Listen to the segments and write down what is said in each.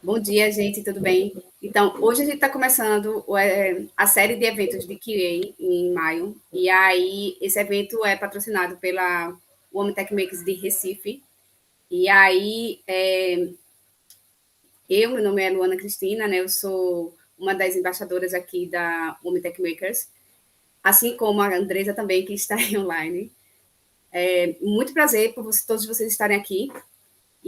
Bom dia, gente, tudo bem? Então, hoje a gente está começando a série de eventos de QA em maio, e aí esse evento é patrocinado pela Women Tech Makers de Recife, e aí meu nome é Luana Cristina, né? Eu sou uma das embaixadoras aqui da Women Tech Makers, assim como a Andresa também, que está aí online. Muito prazer por todos vocês estarem aqui.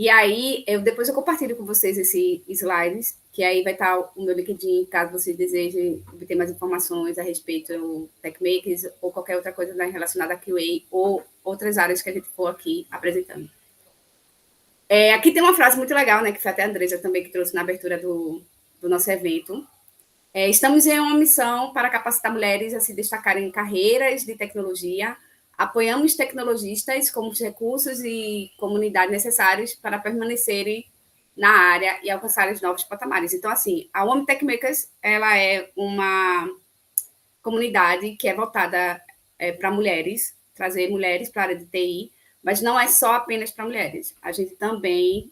E aí, depois eu compartilho com vocês esses slides, que aí vai estar o meu LinkedIn, caso vocês desejem obter mais informações a respeito do TechMakers ou qualquer outra coisa relacionada a QA ou outras áreas que a gente for aqui apresentando. Aqui tem uma frase muito legal, né, que foi até a Andresa também que trouxe na abertura do nosso evento. Estamos em uma missão para capacitar mulheres a se destacarem em carreiras de tecnologia. Apoiamos tecnologistas com os recursos e comunidade necessários para permanecerem na área e alcançarem os novos patamares. Então, assim, a Women Tech Makers, ela é uma comunidade que é voltada para mulheres, trazer mulheres para a área de TI, mas não é só apenas para mulheres. A gente também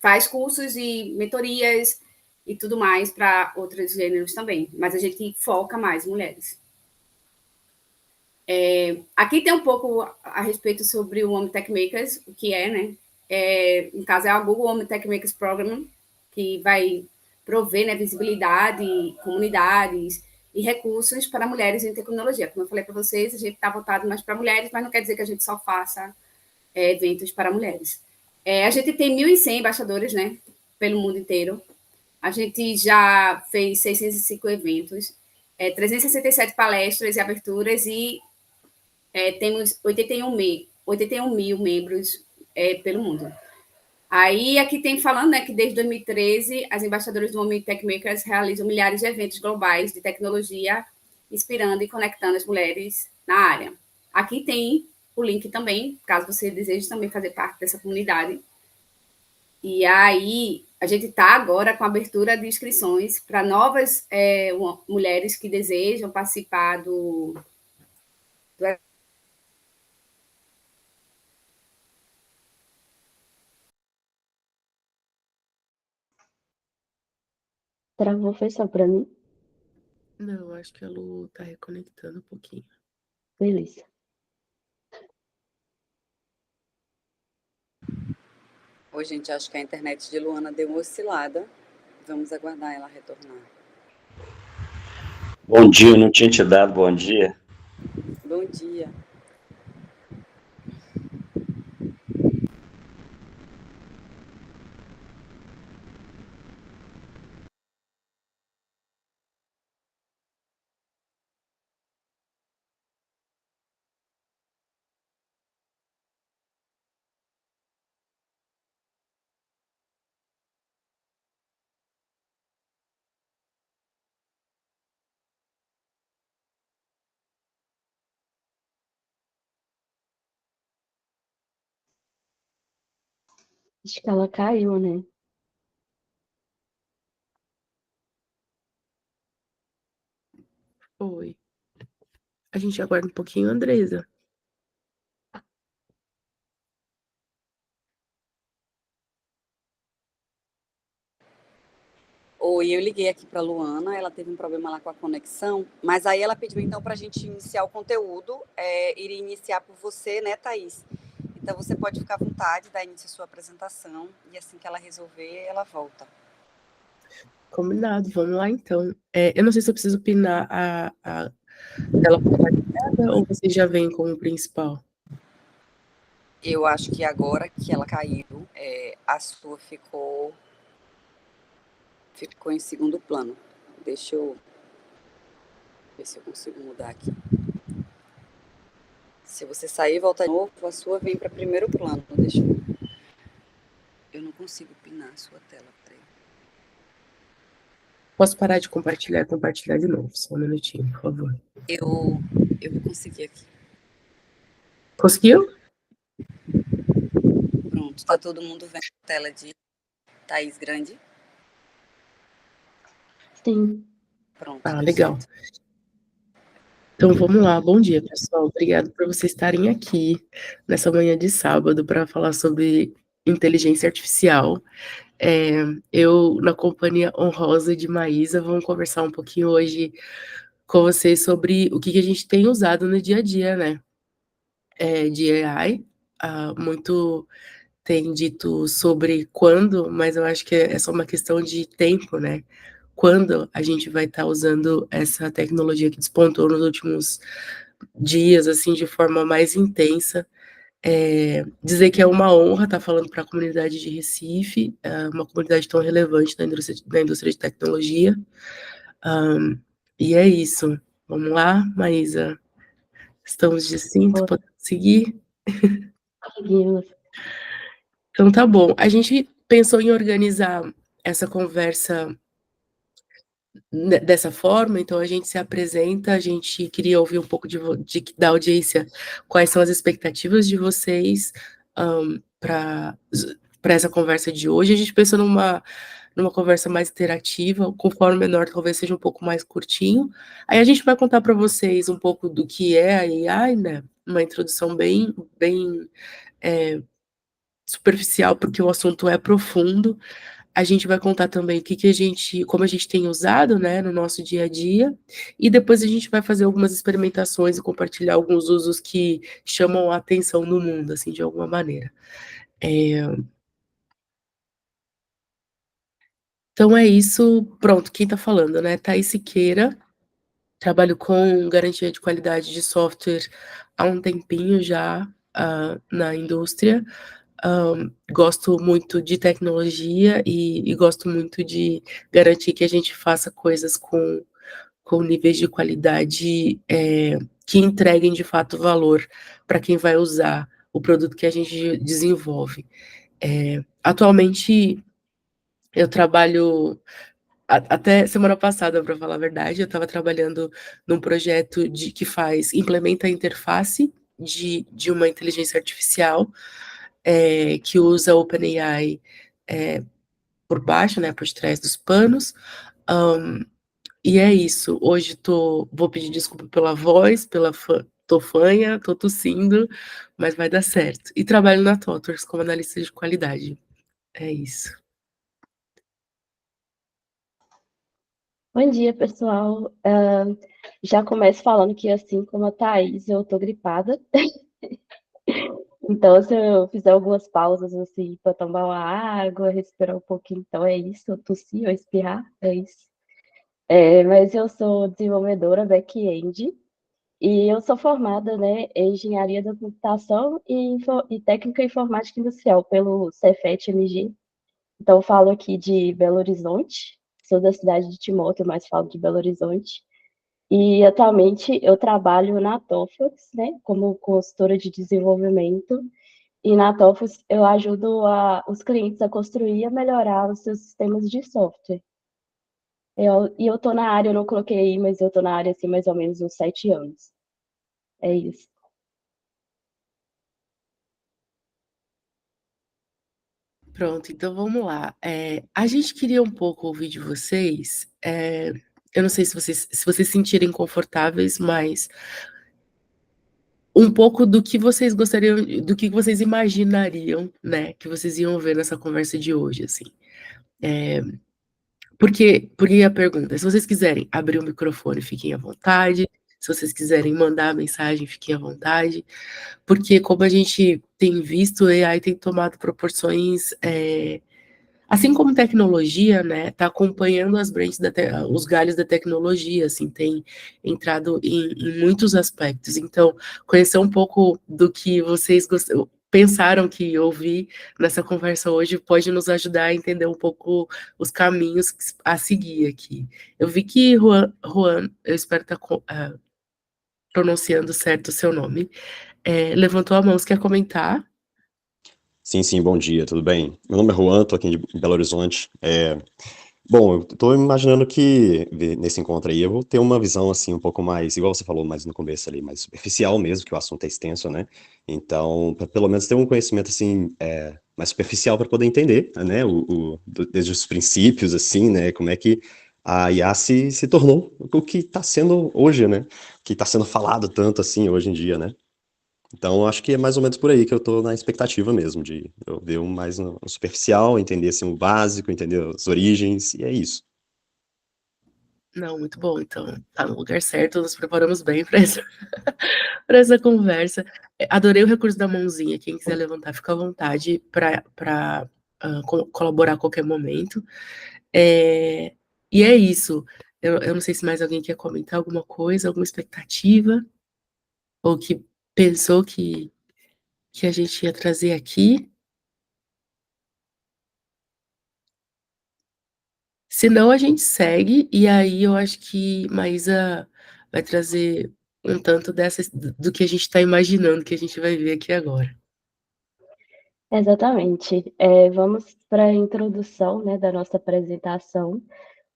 faz cursos e mentorias e tudo mais para outros gêneros também, mas a gente foca mais em mulheres. Aqui tem um pouco a respeito sobre o Women Tech Makers, o que é, né? No caso, é a Google Women Tech Makers Program, que vai prover, né, visibilidade, comunidades e recursos para mulheres em tecnologia. Como eu falei para vocês, a gente está voltado mais para mulheres, mas não quer dizer que a gente só faça eventos para mulheres. A gente tem 1.100 embaixadores, né, pelo mundo inteiro. A gente já fez 605 eventos, 367 palestras e aberturas e temos 81 mil membros pelo mundo. Aí, aqui tem falando, né, que desde 2013, as embaixadoras do Women Tech Makers realizam milhares de eventos globais de tecnologia, inspirando e conectando as mulheres na área. Aqui tem o link também, caso você deseje também fazer parte dessa comunidade. E aí, a gente está agora com a abertura de inscrições para novas mulheres que desejam participar do Travou, foi só para mim? Não, acho que a Lu tá reconectando um pouquinho. Beleza. Oi, gente, acho que a internet de Luana deu uma oscilada. Vamos aguardar ela retornar. Bom dia, não tinha te dado bom dia. Bom dia. Acho que ela caiu, né? Oi. A gente aguarda um pouquinho, Andresa. Oi, eu liguei aqui para Luana, ela teve um problema lá com a conexão, mas aí ela pediu então para a gente iniciar o conteúdo, iria iniciar por você, né, Thaís? Então você pode ficar à vontade, dar início à sua apresentação e assim que ela resolver, ela volta. Combinado, vamos lá então. Eu não sei se eu preciso pinar a tela compartilhada ou vocês já vêm como principal? Eu acho que agora que ela caiu, a sua ficou em segundo plano. Deixa eu ver se eu consigo mudar aqui. Se você sair e voltar de novo, a sua vem para primeiro plano. Deixa eu... Eu não consigo pinar a sua tela. Peraí. Posso parar de compartilhar e compartilhar de novo? Só um minutinho, por favor. Eu vou conseguir aqui. Conseguiu? Pronto, tá todo mundo vendo a tela de Thaís Grande? Sim. Pronto. Ah, legal. Então vamos lá, bom dia pessoal, obrigado por vocês estarem aqui nessa manhã de sábado para falar sobre inteligência artificial. Eu, na companhia honrosa de Maísa, vamos conversar um pouquinho hoje com vocês sobre o que a gente tem usado no dia a dia, né? De AI. Muito tem dito sobre quando, mas eu acho que é só uma questão de tempo, né? Quando a gente vai estar usando essa tecnologia que despontou nos últimos dias, assim, de forma mais intensa. Dizer que é uma honra estar falando para a comunidade de Recife, uma comunidade tão relevante na indústria de tecnologia. E é isso. Vamos lá, Maísa? Estamos de cinto, podemos seguir? Seguimos. Então tá bom. A gente pensou em organizar essa conversa dessa forma, então a gente se apresenta, a gente queria ouvir um pouco da audiência, quais são as expectativas de vocês para essa conversa de hoje. A gente pensou numa conversa mais interativa, conforme menor, talvez seja um pouco mais curtinho. Aí a gente vai contar para vocês um pouco do que é a AI, né? Uma introdução bem superficial, porque o assunto é profundo. A gente vai contar também como a gente tem usado, né, no nosso dia a dia, e depois a gente vai fazer algumas experimentações e compartilhar alguns usos que chamam a atenção no mundo, assim, de alguma maneira. Então é isso, pronto, quem tá falando, né, Thaís Siqueira, trabalho com garantia de qualidade de software há um tempinho já, na indústria. Gosto muito de tecnologia e gosto muito de garantir que a gente faça coisas com níveis de qualidade que entreguem de fato valor para quem vai usar o produto que a gente desenvolve. Atualmente, eu trabalho, até semana passada, para falar a verdade, eu estava trabalhando num projeto que implementa a interface de uma inteligência artificial que usa OpenAI por baixo, né, por trás dos panos. E é isso. Hoje vou pedir desculpa pela voz, tô fanha, tô tossindo, mas vai dar certo. E trabalho na TOTWORKS como analista de qualidade. É isso. Bom dia, pessoal. Já começo falando que, assim como a Thaís, eu tô gripada. Então, se eu fizer algumas pausas, assim, para tomar uma água, respirar um pouquinho, então é isso. Eu tossir ou espirrar, é isso. Mas eu sou desenvolvedora back-end e eu sou formada, né, em Engenharia da Computação e Técnica Informática Industrial pelo Cefet-MG. Então, eu falo aqui de Belo Horizonte, sou da cidade de Timóteo, mas falo de Belo Horizonte. E atualmente eu trabalho na TOFOX, né, como consultora de desenvolvimento. E na TOFOX eu ajudo os clientes a construir e a melhorar os seus sistemas de software. E eu tô na área, eu não coloquei aí, mas eu tô na área assim mais ou menos uns 7 anos. É isso. Pronto, então vamos lá. A gente queria um pouco ouvir de vocês. Eu não sei se vocês se sentirem confortáveis, mas um pouco do que vocês gostariam, do que vocês imaginariam, né, que vocês iam ver nessa conversa de hoje, assim. Porque a pergunta, se vocês quiserem abrir o microfone, fiquem à vontade. Se vocês quiserem mandar a mensagem, fiquem à vontade. Porque como a gente tem visto, o AI tem tomado proporções, assim como tecnologia, né, tá acompanhando os galhos da tecnologia, assim, tem entrado em muitos aspectos. Então, conhecer um pouco do que vocês pensaram que ouvir nessa conversa hoje pode nos ajudar a entender um pouco os caminhos a seguir aqui. Eu vi que Juan, eu espero estar pronunciando certo o seu nome, levantou a mão. Você quer comentar? Sim, bom dia, tudo bem? Meu nome é Juan, tô aqui em Belo Horizonte. Bom, eu tô imaginando que nesse encontro aí eu vou ter uma visão assim um pouco mais, igual você falou mais no começo ali, mais superficial mesmo, que o assunto é extenso, né? Então, pra pelo menos ter um conhecimento assim mais superficial para poder entender, né? Desde os princípios, assim, né? Como é que a IA se tornou o que está sendo hoje, né? O que está sendo falado tanto assim hoje em dia, né? Então, acho que é mais ou menos por aí que eu tô na expectativa mesmo, de eu ver mais no superficial, entender assim, o básico, entender as origens, e é isso. Não, muito bom. Então, tá no lugar certo, nos preparamos bem para essa, para essa conversa. Adorei o recurso da mãozinha. Quem quiser levantar, fica à vontade para colaborar a qualquer momento. E é isso. Eu não sei se mais alguém quer comentar alguma coisa, alguma expectativa, ou que pensou que a gente ia trazer aqui. Se não, a gente segue, e aí eu acho que Maísa vai trazer um tanto do que a gente está imaginando que a gente vai ver aqui agora. Exatamente. Vamos para a introdução, né, da nossa apresentação.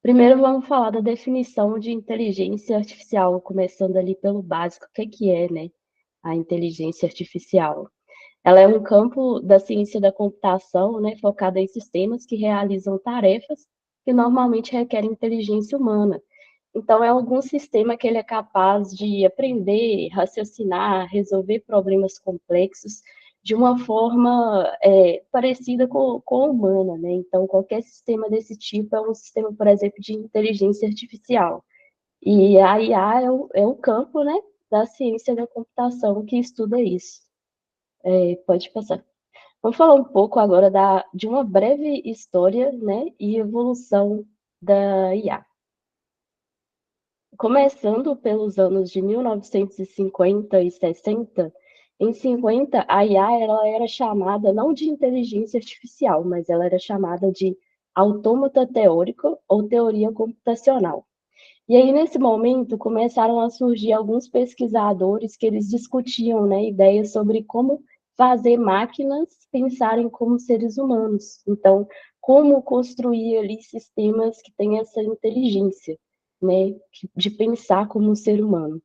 Primeiro, vamos falar da definição de inteligência artificial, começando ali pelo básico. O que é, né, a inteligência artificial? Ela é um campo da ciência da computação, né, focada em sistemas que realizam tarefas que normalmente requerem inteligência humana. Então, é algum sistema que ele é capaz de aprender, raciocinar, resolver problemas complexos de uma forma parecida com a humana, né? Então, qualquer sistema desse tipo é um sistema, por exemplo, de inteligência artificial. E a IA é o campo, né, da ciência da computação que estuda isso. Pode passar. Vamos falar um pouco agora de uma breve história, né, e evolução da IA. Começando pelos anos de 1950 e 60, em 50, a IA ela era chamada não de inteligência artificial, mas ela era chamada de autômata teórico ou teoria computacional. E aí, nesse momento, começaram a surgir alguns pesquisadores que eles discutiam, né, ideias sobre como fazer máquinas pensarem como seres humanos. Então, como construir ali sistemas que têm essa inteligência, né, de pensar como um ser humano.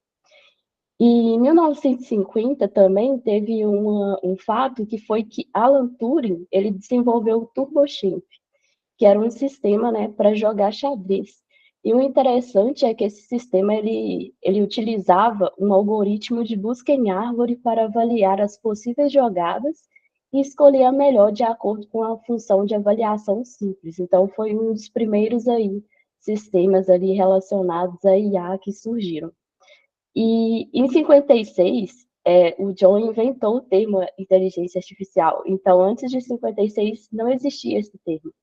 E em 1950 também teve um fato que foi que Alan Turing ele desenvolveu o TurboChimp, que era um sistema, né, para jogar xadrez. E o interessante é que esse sistema ele utilizava um algoritmo de busca em árvore para avaliar as possíveis jogadas e escolher a melhor de acordo com a função de avaliação simples. Então foi um dos primeiros aí sistemas ali relacionados a IA que surgiram. E em 56, o John inventou o termo inteligência artificial. Então, antes de 56, não existia esse termo.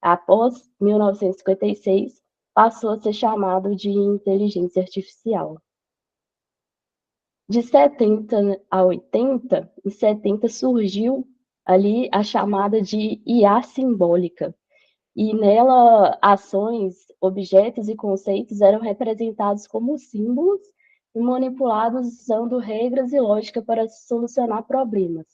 Após 1956, passou a ser chamado de inteligência artificial. De 70 a 80, em 70 surgiu ali a chamada de IA simbólica. E nela, ações, objetos e conceitos eram representados como símbolos e manipulados usando regras e lógica para solucionar problemas.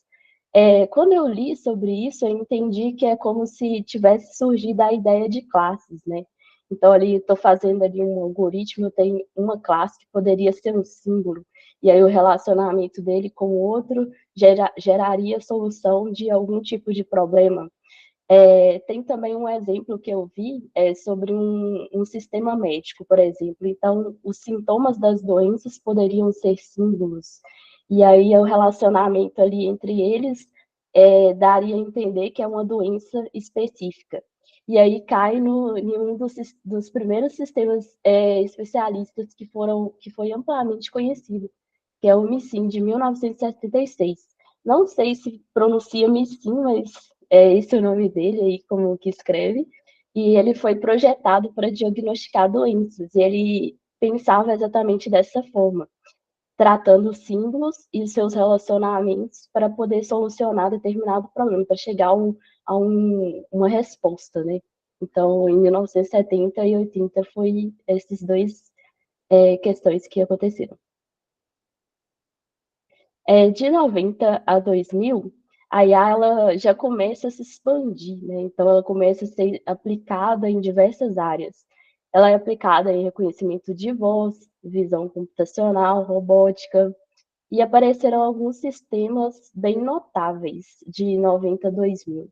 Quando eu li sobre isso, eu entendi que é como se tivesse surgido a ideia de classes, né? Então, ali, estou fazendo ali um algoritmo, eu tenho uma classe que poderia ser um símbolo, e aí o relacionamento dele com o outro geraria solução de algum tipo de problema. Tem também um exemplo que eu vi sobre um sistema médico, por exemplo. Então, os sintomas das doenças poderiam ser símbolos, e aí o relacionamento ali entre eles daria a entender que é uma doença específica. E aí cai em um dos primeiros sistemas especialistas que foi amplamente conhecido, que é o MISIN, de 1976. Não sei se pronuncia MISIN, mas esse é o nome dele aí, como que escreve, e ele foi projetado para diagnosticar doenças, e ele pensava exatamente dessa forma, tratando os símbolos e seus relacionamentos para poder solucionar determinado problema, para chegar uma resposta, né? Então, em 1970 e 80 foi esses dois questões que aconteceram. De 90 a 2000, a IA ela já começa a se expandir, né? Então, ela começa a ser aplicada em diversas áreas. Ela é aplicada em reconhecimento de voz, visão computacional, robótica, e apareceram alguns sistemas bem notáveis de 90 a 2000.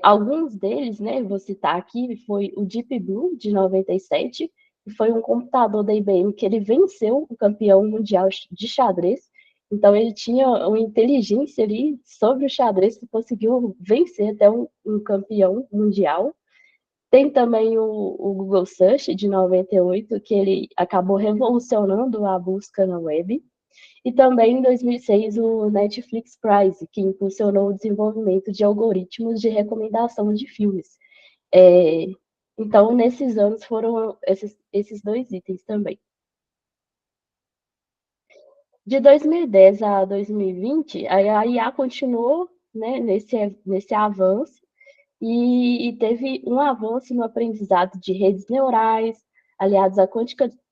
Alguns deles, né, vou citar aqui, foi o Deep Blue, de 97, que foi um computador da IBM que ele venceu o campeão mundial de xadrez, Então, ele tinha uma inteligência ali sobre o xadrez que conseguiu vencer até um campeão mundial. Tem também o Google Search, de 98, que ele acabou revolucionando a busca na web. E também, em 2006, o Netflix Prize, que impulsionou o desenvolvimento de algoritmos de recomendação de filmes. Então, nesses anos foram esses dois itens também. De 2010 a 2020, a IA continuou, né, nesse avanço e teve um avanço no aprendizado de redes neurais, aliados à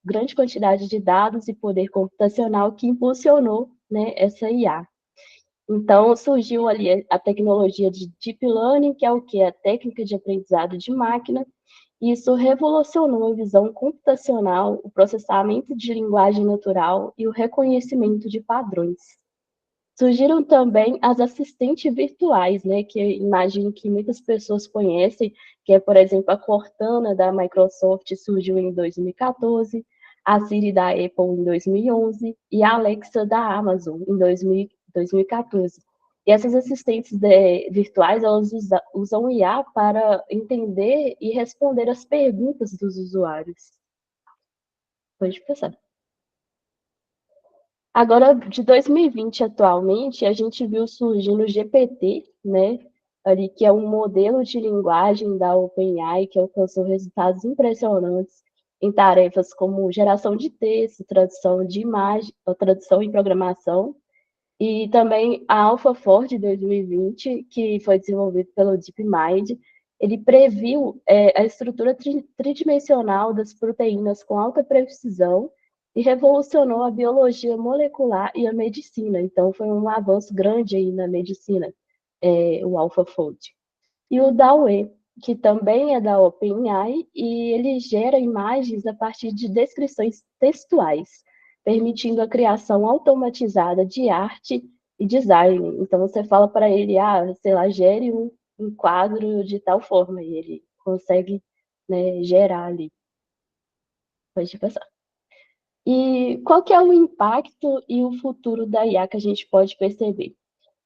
grande quantidade de dados e poder computacional que impulsionou, né, essa IA. Então, surgiu ali a tecnologia de Deep Learning, que é o que? A técnica de aprendizado de máquina. E isso revolucionou a visão computacional, o processamento de linguagem natural e o reconhecimento de padrões. Surgiram também as assistentes virtuais, né, que eu imagino que muitas pessoas conhecem, que é, por exemplo, a Cortana da Microsoft surgiu em 2014, a Siri da Apple em 2011 e a Alexa da Amazon em 2014. E essas assistentes virtuais, elas usam o IA para entender e responder as perguntas dos usuários. Pode pensar. Agora, de 2020 atualmente, a gente viu surgindo o GPT, né? Ali, que é um modelo de linguagem da OpenAI que alcançou resultados impressionantes em tarefas como geração de texto, tradução de imagem, tradução e programação. E também a AlphaFold de 2020, que foi desenvolvido pelo DeepMind, ele previu a estrutura tridimensional das proteínas com alta precisão e revolucionou a biologia molecular e a medicina. Então, foi um avanço grande aí na medicina, o AlphaFold. E o DALL-E, que também é da OpenAI, e ele gera imagens a partir de descrições textuais, permitindo a criação automatizada de arte e design. Então, você fala para ele, sei lá, gere um quadro de tal forma, e ele consegue, né, gerar ali. Pode passar. E qual que é o impacto e o futuro da IA que a gente pode perceber?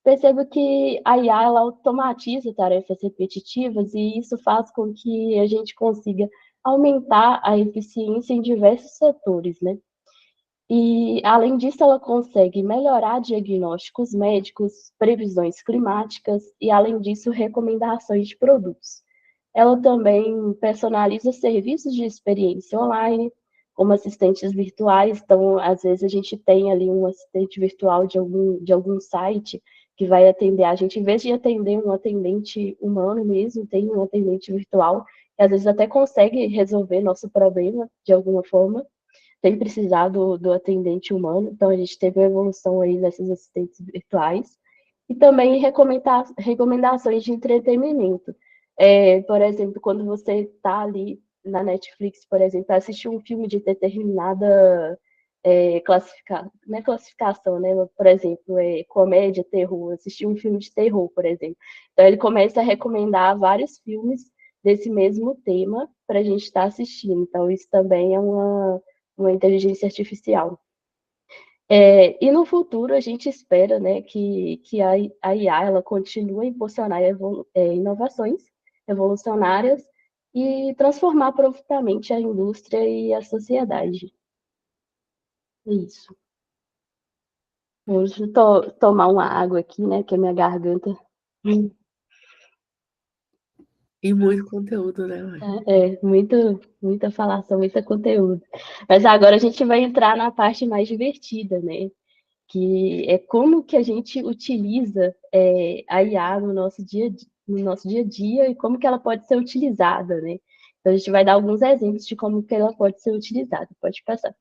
Percebo que a IA ela automatiza tarefas repetitivas e isso faz com que a gente consiga aumentar a eficiência em diversos setores, né? E, além disso, ela consegue melhorar diagnósticos médicos, previsões climáticas e, além disso, recomendações de produtos. Ela também personaliza serviços de experiência online, como assistentes virtuais. Então, às vezes, a gente tem ali um assistente virtual de algum site que vai atender a gente, em vez de atender um atendente humano mesmo, tem um atendente virtual, que às vezes até consegue resolver nosso problema de alguma forma, sem precisar do atendente humano. Então, a gente teve uma evolução aí nessas assistentes virtuais. E também recomendações de entretenimento. Por exemplo, quando você está ali na Netflix, por exemplo, assistir um filme de determinada não é classificação, né? Por exemplo, comédia, terror, assistir um filme de terror, por exemplo. Então, ele começa a recomendar vários filmes desse mesmo tema para a gente estar assistindo. Então, isso também é uma inteligência artificial. E no futuro a gente espera, né, que a IA ela continue a impulsionar inovações revolucionárias e transformar profundamente a indústria e a sociedade. É isso. Deixa eu tomar uma água aqui, né, que a minha garganta... E muito conteúdo, né, mãe? Muita falação, muito conteúdo. Mas agora a gente vai entrar na parte mais divertida, né? Que é como que a gente utiliza a IA no nosso dia a dia e como que ela pode ser utilizada, né? Então, a gente vai dar alguns exemplos de como que ela pode ser utilizada. Pode passar.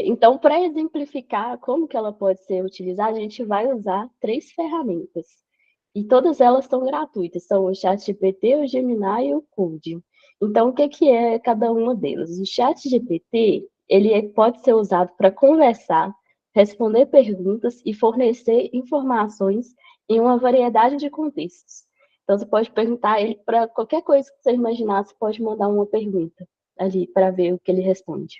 Então, para exemplificar como que ela pode ser utilizada, a gente vai usar 3 ferramentas. E todas elas são gratuitas, são o ChatGPT, o Gemini e o Claude. Então, o que é cada uma delas? O ChatGPT, ele pode ser usado para conversar, responder perguntas e fornecer informações em uma variedade de contextos. Então, você pode perguntar a ele para qualquer coisa que você imaginar, você pode mandar uma pergunta ali para ver o que ele responde.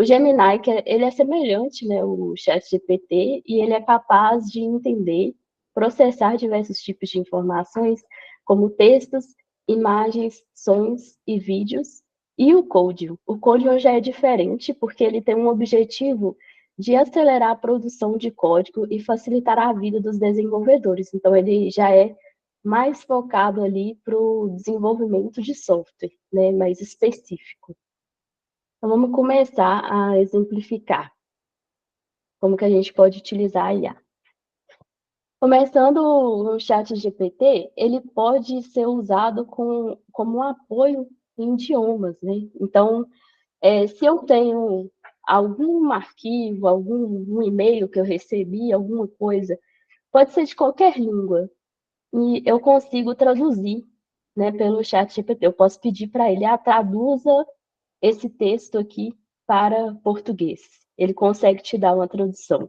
O Gemini, ele é semelhante, né, ao ChatGPT, e ele é capaz de entender, processar diversos tipos de informações, como textos, imagens, sons e vídeos, e o Code. O Code já é diferente, porque ele tem um objetivo de acelerar a produção de código e facilitar a vida dos desenvolvedores. Então, ele já é mais focado ali para o desenvolvimento de software, né, mais específico. Então, vamos começar a exemplificar como que a gente pode utilizar a IA. Começando no ChatGPT, ele pode ser usado como um apoio em idiomas, né? Então, se eu tenho algum arquivo, algum e-mail que eu recebi, alguma coisa, pode ser de qualquer língua, e eu consigo traduzir, né, pelo ChatGPT. Eu posso pedir para ele, traduza esse texto aqui para português. Ele consegue te dar uma tradução.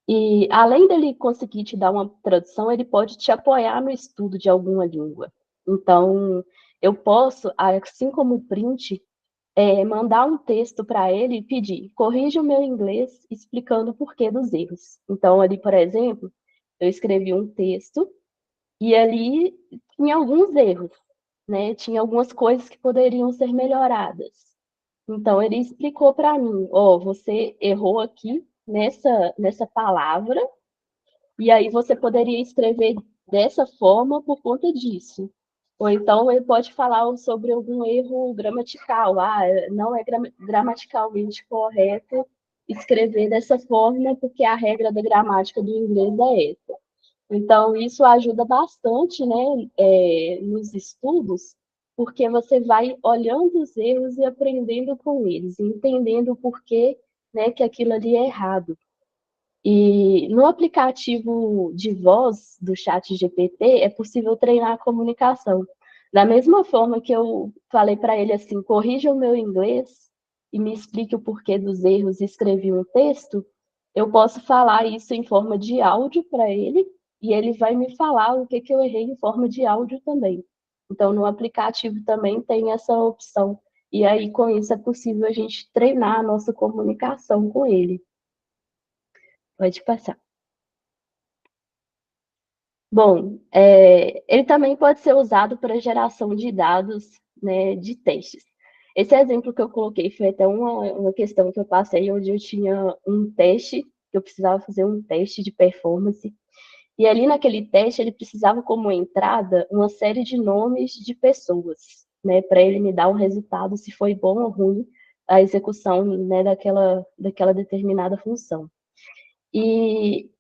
E, além dele conseguir te dar uma tradução, ele pode te apoiar no estudo de alguma língua. Então, eu posso, assim como o print, mandar um texto para ele e pedir, corrija o meu inglês explicando o porquê dos erros. Então, ali, por exemplo, eu escrevi um texto e ali tinha alguns erros, né? Tinha algumas coisas que poderiam ser melhoradas. Então, ele explicou para mim, você errou aqui nessa palavra, e aí você poderia escrever dessa forma por conta disso. Ou então ele pode falar sobre algum erro gramatical. Não é gramaticalmente correto escrever dessa forma, porque a regra da gramática do inglês é essa. Então, isso ajuda bastante, né, nos estudos, porque você vai olhando os erros e aprendendo com eles, entendendo o porquê, né, que aquilo ali é errado. E no aplicativo de voz do ChatGPT é possível treinar a comunicação. Da mesma forma que eu falei para ele assim, corrija o meu inglês e me explique o porquê dos erros e escrevi um texto, eu posso falar isso em forma de áudio para ele e ele vai me falar o que eu errei em forma de áudio também. Então, no aplicativo também tem essa opção. E aí, com isso, é possível a gente treinar a nossa comunicação com ele. Pode passar. Bom, ele também pode ser usado para geração de dados, né, de testes. Esse exemplo que eu coloquei foi até uma questão que eu passei, onde eu tinha um teste, que eu precisava fazer um teste de performance, e ali naquele teste ele precisava como entrada uma série de nomes de pessoas, né, para ele me dar um resultado se foi bom ou ruim a execução, né, daquela determinada função. E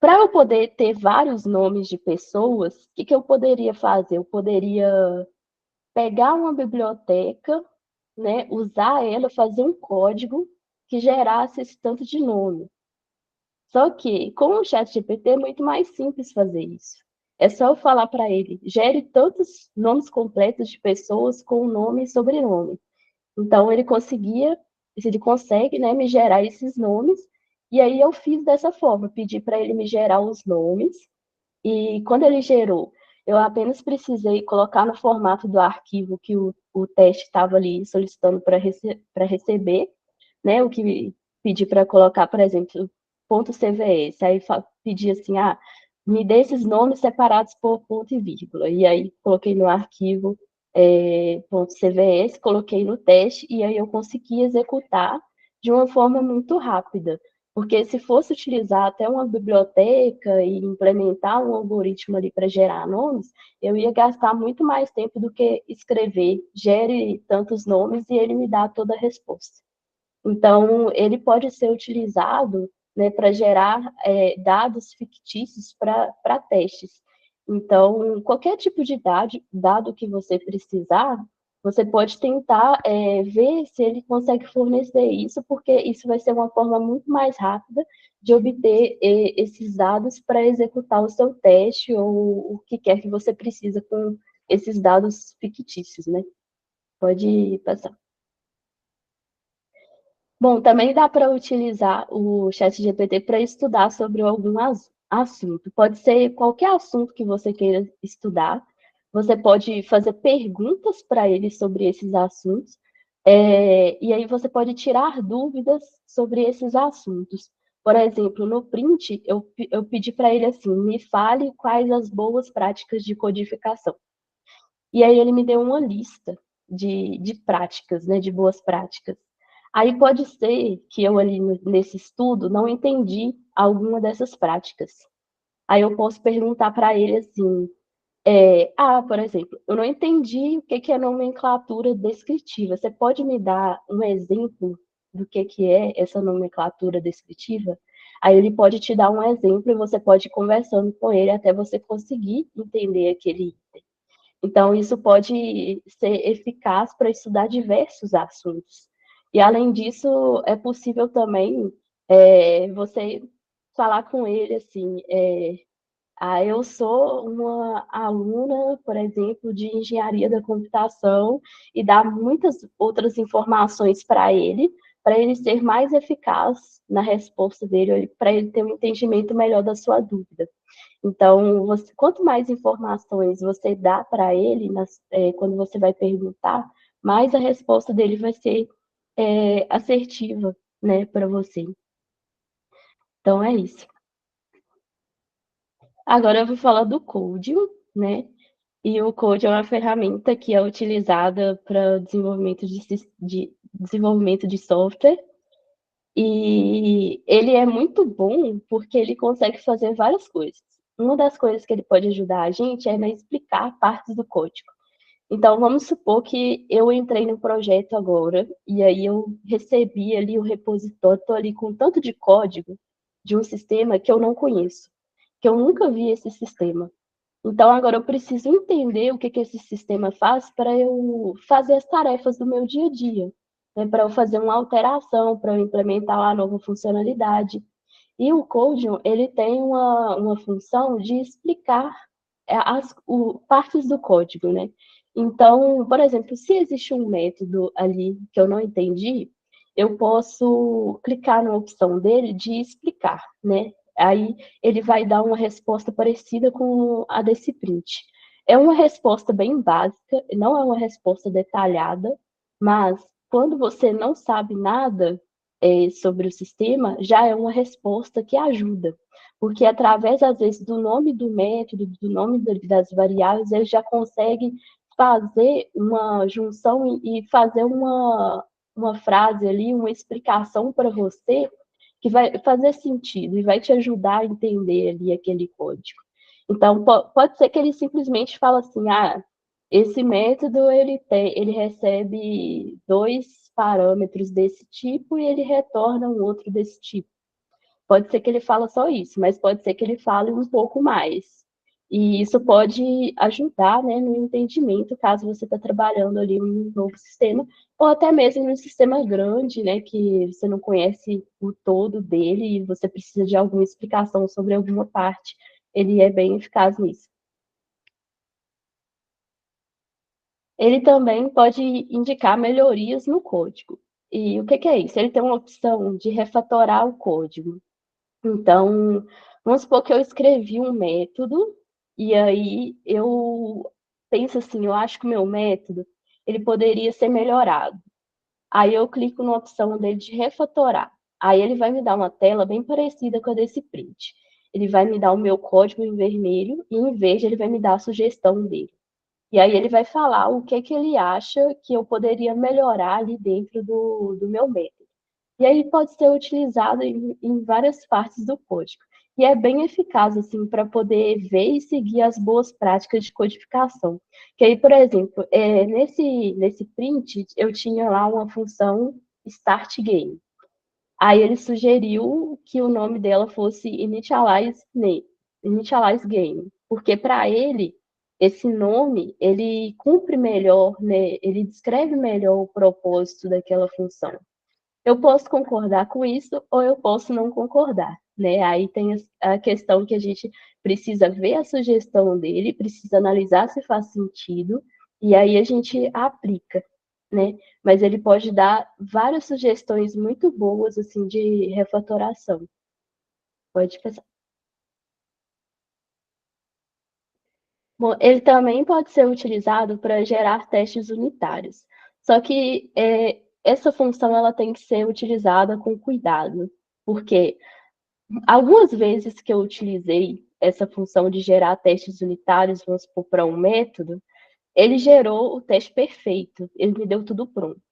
para eu poder ter vários nomes de pessoas, o que eu poderia fazer? Eu poderia pegar uma biblioteca, né, usar ela, fazer um código que gerasse esse tanto de nome. Só que com o ChatGPT é muito mais simples fazer isso. É só eu falar para ele, gere tantos nomes completos de pessoas com nome e sobrenome. Então ele consegue, né, me gerar esses nomes, e aí eu fiz dessa forma, pedi para ele me gerar os nomes, e quando ele gerou, eu apenas precisei colocar no formato do arquivo que o teste estava ali solicitando para receber, né, o que pedi para colocar, por exemplo, .cvs, aí pedi assim, me dê esses nomes separados por ponto e vírgula, e aí coloquei no arquivo .cvs, coloquei no teste, e aí eu consegui executar de uma forma muito rápida, porque se fosse utilizar até uma biblioteca e implementar um algoritmo ali para gerar nomes, eu ia gastar muito mais tempo do que escrever, gere tantos nomes e ele me dá toda a resposta. Então, ele pode ser utilizado, né, para gerar dados fictícios para testes. Então, qualquer tipo de dado que você precisar, você pode tentar ver se ele consegue fornecer isso, porque isso vai ser uma forma muito mais rápida de obter esses dados para executar o seu teste ou o que quer que você precisa com esses dados fictícios, né? Pode passar. Bom, também dá para utilizar o ChatGPT para estudar sobre algum assunto. Pode ser qualquer assunto que você queira estudar. Você pode fazer perguntas para ele sobre esses assuntos. E aí você pode tirar dúvidas sobre esses assuntos. Por exemplo, no print, eu pedi para ele assim, me fale quais as boas práticas de codificação. E aí ele me deu uma lista de práticas, né, de boas práticas. Aí pode ser que eu ali nesse estudo não entendi alguma dessas práticas. Aí eu posso perguntar para ele assim, por exemplo, eu não entendi o que que é nomenclatura descritiva. Você pode me dar um exemplo do que é essa nomenclatura descritiva? Aí ele pode te dar um exemplo e você pode ir conversando com ele até você conseguir entender aquele item. Então, isso pode ser eficaz para estudar diversos assuntos. E, além disso, é possível também você falar com ele assim, eu sou uma aluna, por exemplo, de engenharia da computação, e dar muitas outras informações para ele ser mais eficaz na resposta dele, para ele ter um entendimento melhor da sua dúvida. Então, quanto mais informações você dá para ele, quando você vai perguntar, mais a resposta dele vai ser assertiva, né, para você. Então, é isso. Agora eu vou falar do Code, né? E o Code é uma ferramenta que é utilizada para desenvolvimento de software. E ele é muito bom porque ele consegue fazer várias coisas. Uma das coisas que ele pode ajudar a gente é explicar partes do código. Então, vamos supor que eu entrei no projeto agora, e aí eu recebi ali o repositório, estou ali com tanto de código de um sistema que eu não conheço, que eu nunca vi esse sistema. Então, agora eu preciso entender o que esse sistema faz para eu fazer as tarefas do meu dia a dia, né? Para eu fazer uma alteração, para eu implementar uma nova funcionalidade. E o Codium, ele tem uma função de explicar partes do código, né? Então, por exemplo, se existe um método ali que eu não entendi, eu posso clicar na opção dele de explicar, né? Aí ele vai dar uma resposta parecida com a desse print. É uma resposta bem básica, não é uma resposta detalhada, mas quando você não sabe nada sobre o sistema, já é uma resposta que ajuda. Porque através, às vezes, do nome do método, do nome das variáveis, ele já consegue fazer uma junção e fazer uma frase ali, uma explicação para você que vai fazer sentido e vai te ajudar a entender ali aquele código. Então, pode ser que ele simplesmente fala assim, esse método ele recebe 2 parâmetros desse tipo e ele retorna um outro desse tipo. Pode ser que ele fala só isso, mas pode ser que ele fale um pouco mais. E isso pode ajudar, né, no entendimento, caso você está trabalhando ali um novo sistema, ou até mesmo um sistema grande, né, que você não conhece o todo dele e você precisa de alguma explicação sobre alguma parte. Ele é bem eficaz nisso. Ele também pode indicar melhorias no código. E o que é isso? Ele tem uma opção de refatorar o código. Então, vamos supor que eu escrevi um método e aí eu penso assim, eu acho que o meu método ele poderia ser melhorado. Aí eu clico na opção dele de refatorar. Aí ele vai me dar uma tela bem parecida com a desse print. Ele vai me dar o meu código em vermelho e em verde ele vai me dar a sugestão dele. E aí ele vai falar o que ele acha que eu poderia melhorar ali dentro do meu método. E aí pode ser utilizado em várias partes do código. E é bem eficaz, assim, para poder ver e seguir as boas práticas de codificação. Que aí, por exemplo, nesse print, eu tinha lá uma função start game. Aí ele sugeriu que o nome dela fosse initialize game, porque para ele esse nome ele cumpre melhor, né? Ele descreve melhor o propósito daquela função. Eu posso concordar com isso ou eu posso não concordar, né? Aí tem a questão que a gente precisa ver a sugestão dele, precisa analisar se faz sentido e aí a gente aplica, né? Mas ele pode dar várias sugestões muito boas assim de refatoração. Pode pensar. Bom, ele também pode ser utilizado para gerar testes unitários. Só que essa função ela tem que ser utilizada com cuidado, porque algumas vezes que eu utilizei essa função de gerar testes unitários, vamos supor, para um método, ele gerou o teste perfeito, ele me deu tudo pronto.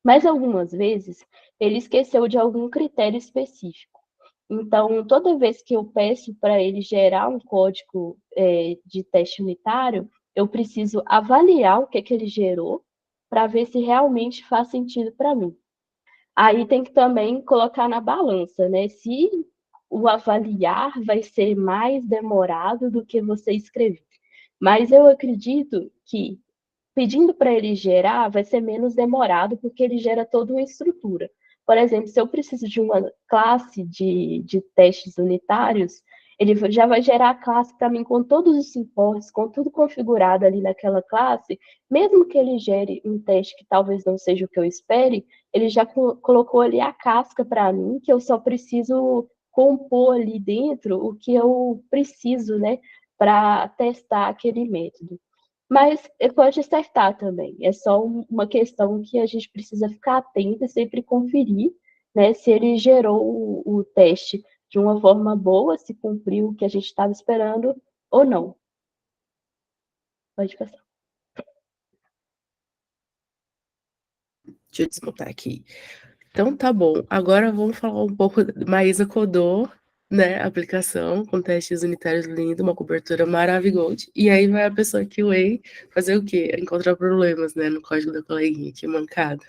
Mas algumas vezes ele esqueceu de algum critério específico. Então, toda vez que eu peço para ele gerar um código de teste unitário, eu preciso avaliar o que ele gerou para ver se realmente faz sentido para mim. Aí tem que também colocar na balança, né? Se o avaliar vai ser mais demorado do que você escrever. Mas eu acredito que pedindo para ele gerar vai ser menos demorado, porque ele gera toda uma estrutura. Por exemplo, se eu preciso de uma classe de testes unitários, ele já vai gerar a classe para mim com todos os imports, com tudo configurado ali naquela classe, mesmo que ele gere um teste que talvez não seja o que eu espere, ele já colocou ali a casca para mim, que eu só preciso compor ali dentro o que eu preciso, né, para testar aquele método. Mas ele pode acertar também. É só uma questão que a gente precisa ficar atento e sempre conferir, né, se ele gerou o teste de uma forma boa, se cumpriu o que a gente estava esperando ou não. Pode passar. Deixa eu desmontar aqui. Então tá bom. Agora vamos falar um pouco. Maísa codou, né, a aplicação com testes unitários lindo, uma cobertura maravilhosa. E aí vai a pessoa QA fazer o quê? Encontrar problemas, né, no código da coleguinha, que mancada.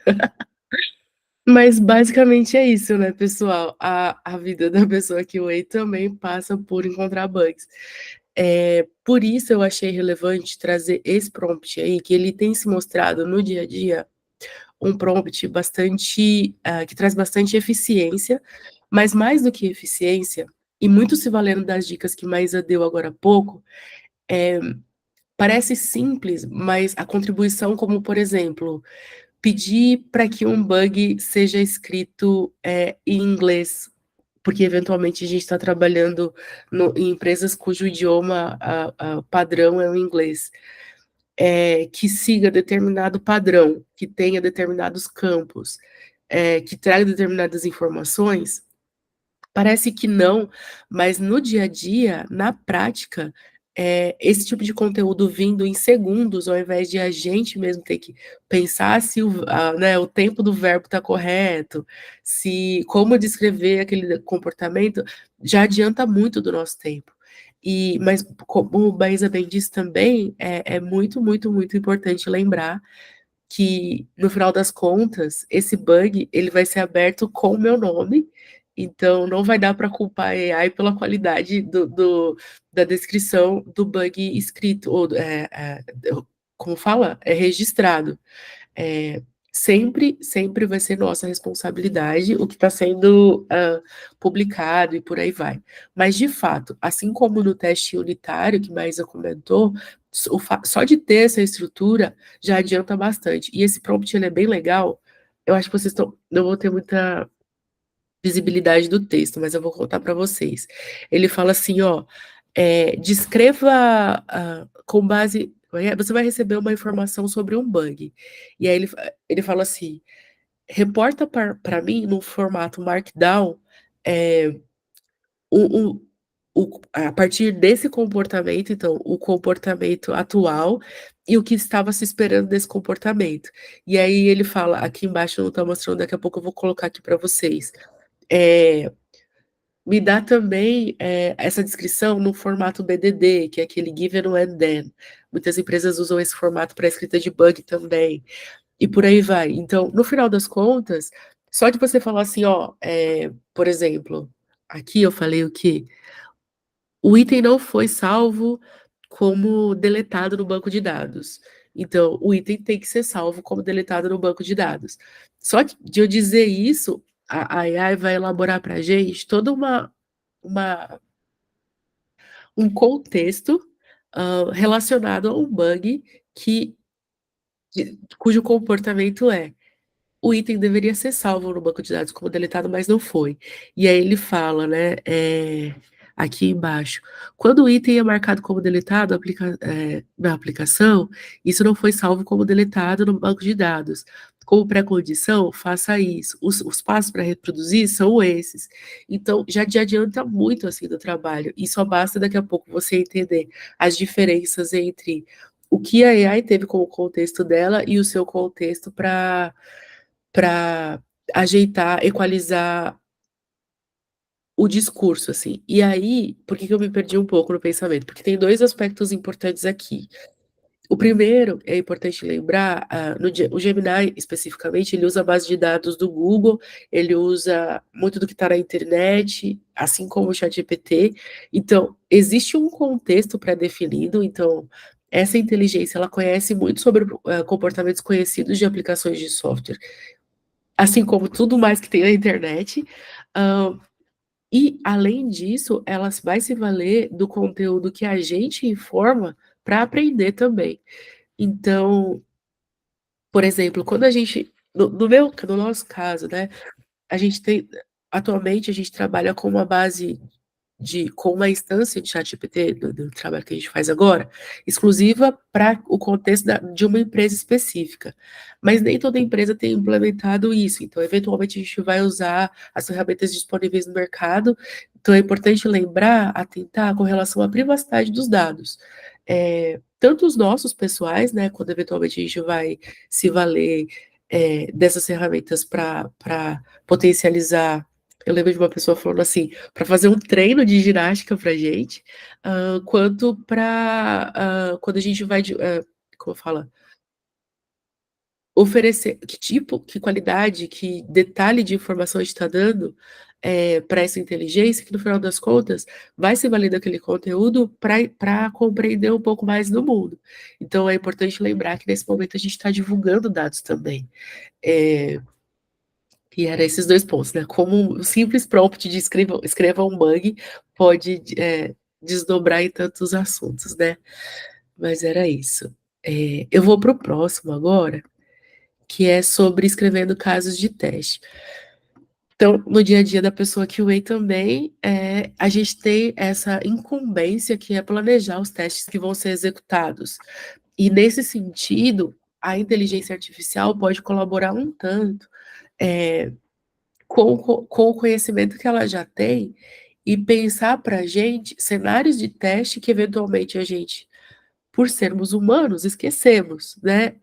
Mas basicamente é isso, né, pessoal? A vida da pessoa QA também passa por encontrar bugs. Por isso eu achei relevante trazer esse prompt aí, que ele tem se mostrado no dia a dia um prompt bastante que traz bastante eficiência, mas mais do que eficiência, e muito se valendo das dicas que Maísa deu agora há pouco, parece simples, mas a contribuição, como por exemplo, pedir para que um bug seja escrito em inglês, porque eventualmente a gente está trabalhando em empresas cujo idioma padrão é o inglês. Que siga determinado padrão, que tenha determinados campos, que traga determinadas informações, parece que não, mas no dia a dia, na prática, esse tipo de conteúdo vindo em segundos, ao invés de a gente mesmo ter que pensar se né, o tempo do verbo está correto, se como descrever aquele comportamento, já adianta muito do nosso tempo. Mas, como o Baísa bem disse também, é muito, muito, muito importante lembrar que, no final das contas, esse bug ele vai ser aberto com o meu nome, então não vai dar para culpar a AI pela qualidade da descrição do bug escrito, ou como fala? É registrado. Sempre, sempre vai ser nossa responsabilidade o que está sendo publicado e por aí vai. Mas, de fato, assim como no teste unitário, que Maísa comentou, só de ter essa estrutura já adianta bastante. E esse prompt ele é bem legal. Eu acho que vocês não vão ter muita visibilidade do texto, mas eu vou contar para vocês. Ele fala assim, ó, descreva com base... Você vai receber uma informação sobre um bug. E aí ele fala assim, reporta para mim no formato Markdown a partir desse comportamento, então, o comportamento atual e o que estava se esperando desse comportamento. E aí ele fala, aqui embaixo não está mostrando, daqui a pouco eu vou colocar aqui para vocês. Me dá também essa descrição no formato BDD, que é aquele given and then. Muitas empresas usam esse formato para escrita de bug também. E por aí vai. Então, no final das contas, só de você falar assim, ó, por exemplo, aqui eu falei o quê? O item não foi salvo como deletado no banco de dados. Então, o item tem que ser salvo como deletado no banco de dados. Só que de eu dizer isso, a AI vai elaborar para a gente todo um contexto relacionado a um bug cujo comportamento o item deveria ser salvo no banco de dados como deletado, mas não foi. E aí ele fala, né, aqui embaixo. Quando o item é marcado como deletado na aplicação, isso não foi salvo como deletado no banco de dados. Como pré-condição, faça isso. Os passos para reproduzir são esses. Então, já te adianta muito assim do trabalho. E só basta daqui a pouco você entender as diferenças entre o que a AI teve como contexto dela e o seu contexto para ajeitar, equalizar o discurso, assim. E aí, por que que eu me perdi um pouco no pensamento? Porque tem dois aspectos importantes aqui. O primeiro, é importante lembrar, o Gemini, especificamente, ele usa a base de dados do Google, ele usa muito do que está na internet, assim como o ChatGPT. Então, existe um contexto pré-definido, então, essa inteligência, ela conhece muito sobre comportamentos conhecidos de aplicações de software, assim como tudo mais que tem na internet. E, além disso, ela vai se valer do conteúdo que a gente informa para aprender também. Então, por exemplo, quando a gente, no nosso caso, né, a gente tem, atualmente, a gente trabalha com uma base com uma instância de ChatGPT, do trabalho que a gente faz agora, exclusiva para o contexto de uma empresa específica. Mas nem toda empresa tem implementado isso, então, eventualmente, a gente vai usar as ferramentas disponíveis no mercado. Então, é importante lembrar, atentar com relação à privacidade dos dados. Tanto os nossos pessoais, né, quando eventualmente a gente vai se valer dessas ferramentas para potencializar. Eu lembro de uma pessoa falando assim, para fazer um treino de ginástica para gente, quanto para quando a gente vai, como fala, oferecer, que tipo, que qualidade, que detalhe de informação a gente está dando para essa inteligência, que no final das contas vai se valer daquele conteúdo para compreender um pouco mais do mundo. Então é importante lembrar que nesse momento a gente está divulgando dados também. E era esses dois pontos, né? Como um simples prompt de escreva um bug pode desdobrar em tantos assuntos, né? Mas era isso. Eu vou para o próximo agora, que é sobre escrevendo casos de teste. Então, no dia a dia da pessoa QA também, a gente tem essa incumbência que é planejar os testes que vão ser executados. E nesse sentido, a inteligência artificial pode colaborar um tanto com o conhecimento que ela já tem e pensar para a gente cenários de teste que eventualmente a gente, por sermos humanos, esquecemos, né?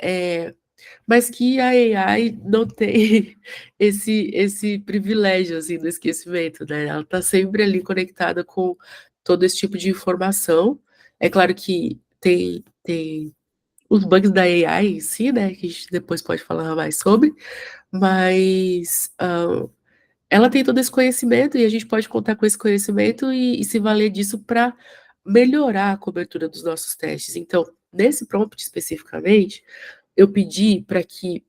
Mas que a AI não tem esse privilégio assim, do esquecimento, né? Ela está sempre ali conectada com todo esse tipo de informação. É claro que tem os bugs da AI em si, né? Que a gente depois pode falar mais sobre, mas ela tem todo esse conhecimento e a gente pode contar com esse conhecimento e se valer disso para melhorar a cobertura dos nossos testes. Então, nesse prompt especificamente, eu pedi para que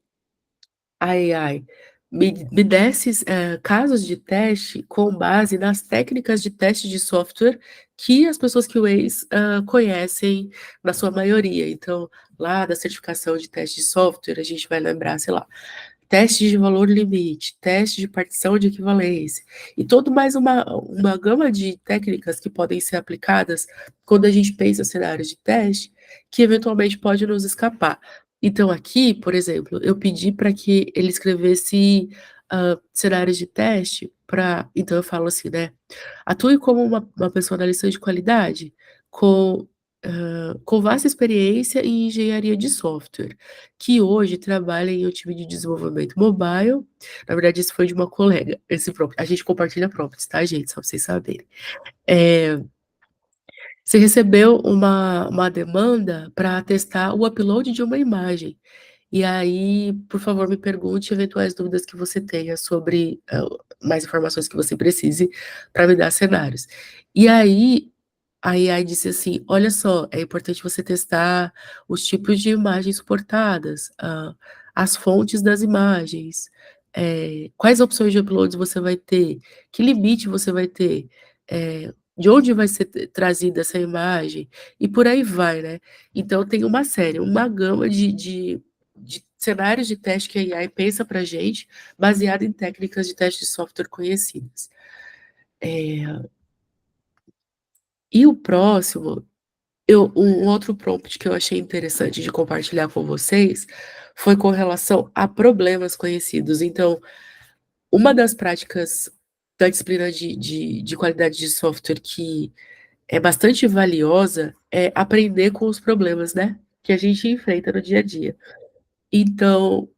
a AI me desse casos de teste com base nas técnicas de teste de software que as pessoas QAs conhecem na sua maioria. Então, lá da certificação de teste de software, a gente vai lembrar, sei lá, teste de valor limite, teste de partição de equivalência, e todo mais uma gama de técnicas que podem ser aplicadas quando a gente pensa em cenários de teste, que eventualmente pode nos escapar. Então, aqui, por exemplo, eu pedi para que ele escrevesse cenários de teste para. Então, eu falo assim, né? Atue como uma pessoa analista de qualidade com vasta experiência em engenharia de software, que hoje trabalha em um time de desenvolvimento mobile. Na verdade, isso foi de uma colega. Esse prompt, a gente compartilha prompts, tá, gente? Só para vocês saberem. Você recebeu uma demanda para testar o upload de uma imagem. E aí, por favor, me pergunte eventuais dúvidas que você tenha sobre mais informações que você precise para me dar cenários. E aí, a AI disse assim: olha só, é importante você testar os tipos de imagens suportadas, as fontes das imagens, quais opções de uploads você vai ter, que limite você vai ter, de onde vai ser trazida essa imagem, e por aí vai, né? Então, tem uma série, uma gama de cenários de teste que a AI pensa para a gente, baseado em técnicas de teste de software conhecidas. E o próximo, um outro prompt que eu achei interessante de compartilhar com vocês foi com relação a problemas conhecidos. Então, uma das práticas da disciplina de qualidade de software que é bastante valiosa é aprender com os problemas, né? Que a gente enfrenta no dia a dia. Então,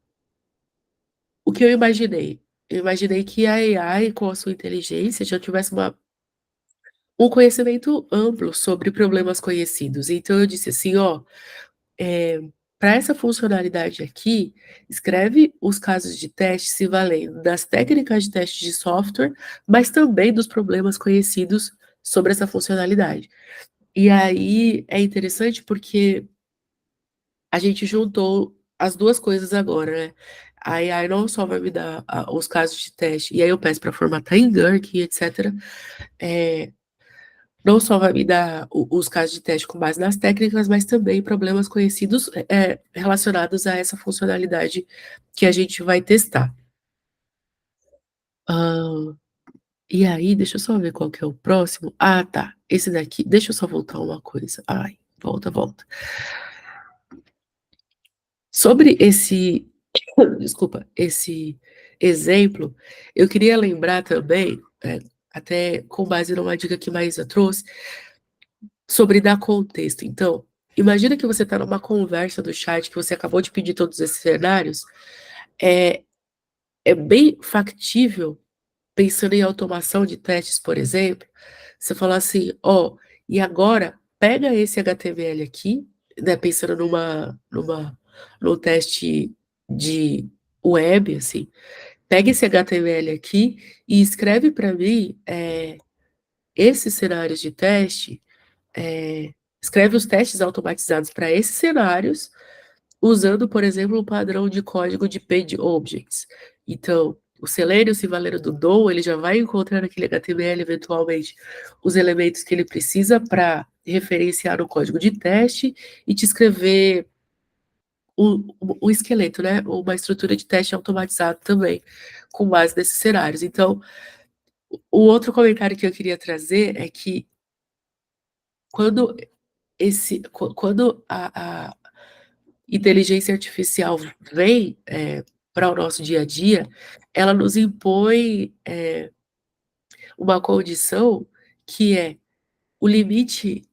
o que eu imaginei? Eu imaginei que a AI, com a sua inteligência, já tivesse um conhecimento amplo sobre problemas conhecidos. Então, eu disse assim, ó, para essa funcionalidade aqui, escreve os casos de teste se valendo das técnicas de teste de software, mas também dos problemas conhecidos sobre essa funcionalidade. E aí é interessante porque a gente juntou as duas coisas agora, né? A AI não só vai me dar os casos de teste, e aí eu peço para formatar em Gherkin, etc. Não só vai me dar os casos de teste com base nas técnicas, mas também problemas conhecidos relacionados a essa funcionalidade que a gente vai testar. E aí, deixa eu só ver qual que é o próximo. Ah, tá. Esse daqui. Deixa eu só voltar uma coisa. Ai, volta. Sobre esse, desculpa, esse exemplo, eu queria lembrar também, até com base numa dica que Maísa trouxe, sobre dar contexto. Então, imagina que você está numa conversa do chat, que você acabou de pedir todos esses cenários, é bem factível, pensando em automação de testes, por exemplo, você falar assim, ó, e agora pega esse HTML aqui, né, pensando num teste de web, assim, pega esse HTML aqui e escreve para mim esses cenários de teste, escreve os testes automatizados para esses cenários, usando, por exemplo, um padrão de código de Page Objects. Então, o Selenium, se valer do DOM, ele já vai encontrar naquele HTML, eventualmente, os elementos que ele precisa para referenciar o código de teste e te escrever um esqueleto, né? Uma estrutura de teste automatizado também, com base nesses cenários. Então, o outro comentário que eu queria trazer é que quando a inteligência artificial vem para o nosso dia a dia, ela nos impõe uma condição que é o limite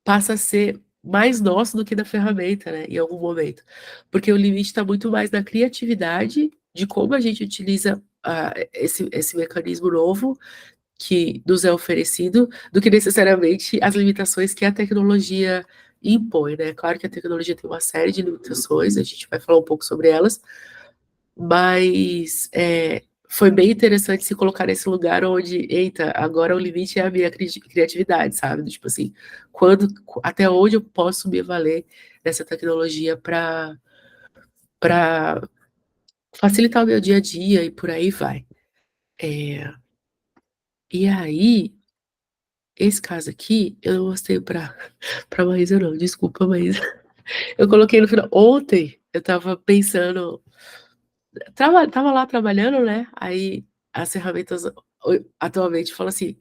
passa a ser mais nosso do que da ferramenta, né, em algum momento. Porque o limite está muito mais na criatividade de como a gente utiliza esse mecanismo novo que nos é oferecido, do que necessariamente as limitações que a tecnologia impõe, né? Claro que a tecnologia tem uma série de limitações, a gente vai falar um pouco sobre elas, mas foi bem interessante se colocar nesse lugar onde, eita, agora o limite é a minha criatividade, sabe? Tipo assim, até onde eu posso me valer dessa tecnologia para facilitar o meu dia a dia e por aí vai. E aí, esse caso aqui, eu não mostrei pra Maísa, não, desculpa, Maísa. Eu coloquei no final. Ontem, eu tava pensando, tava lá trabalhando, né? Aí as ferramentas atualmente falam assim,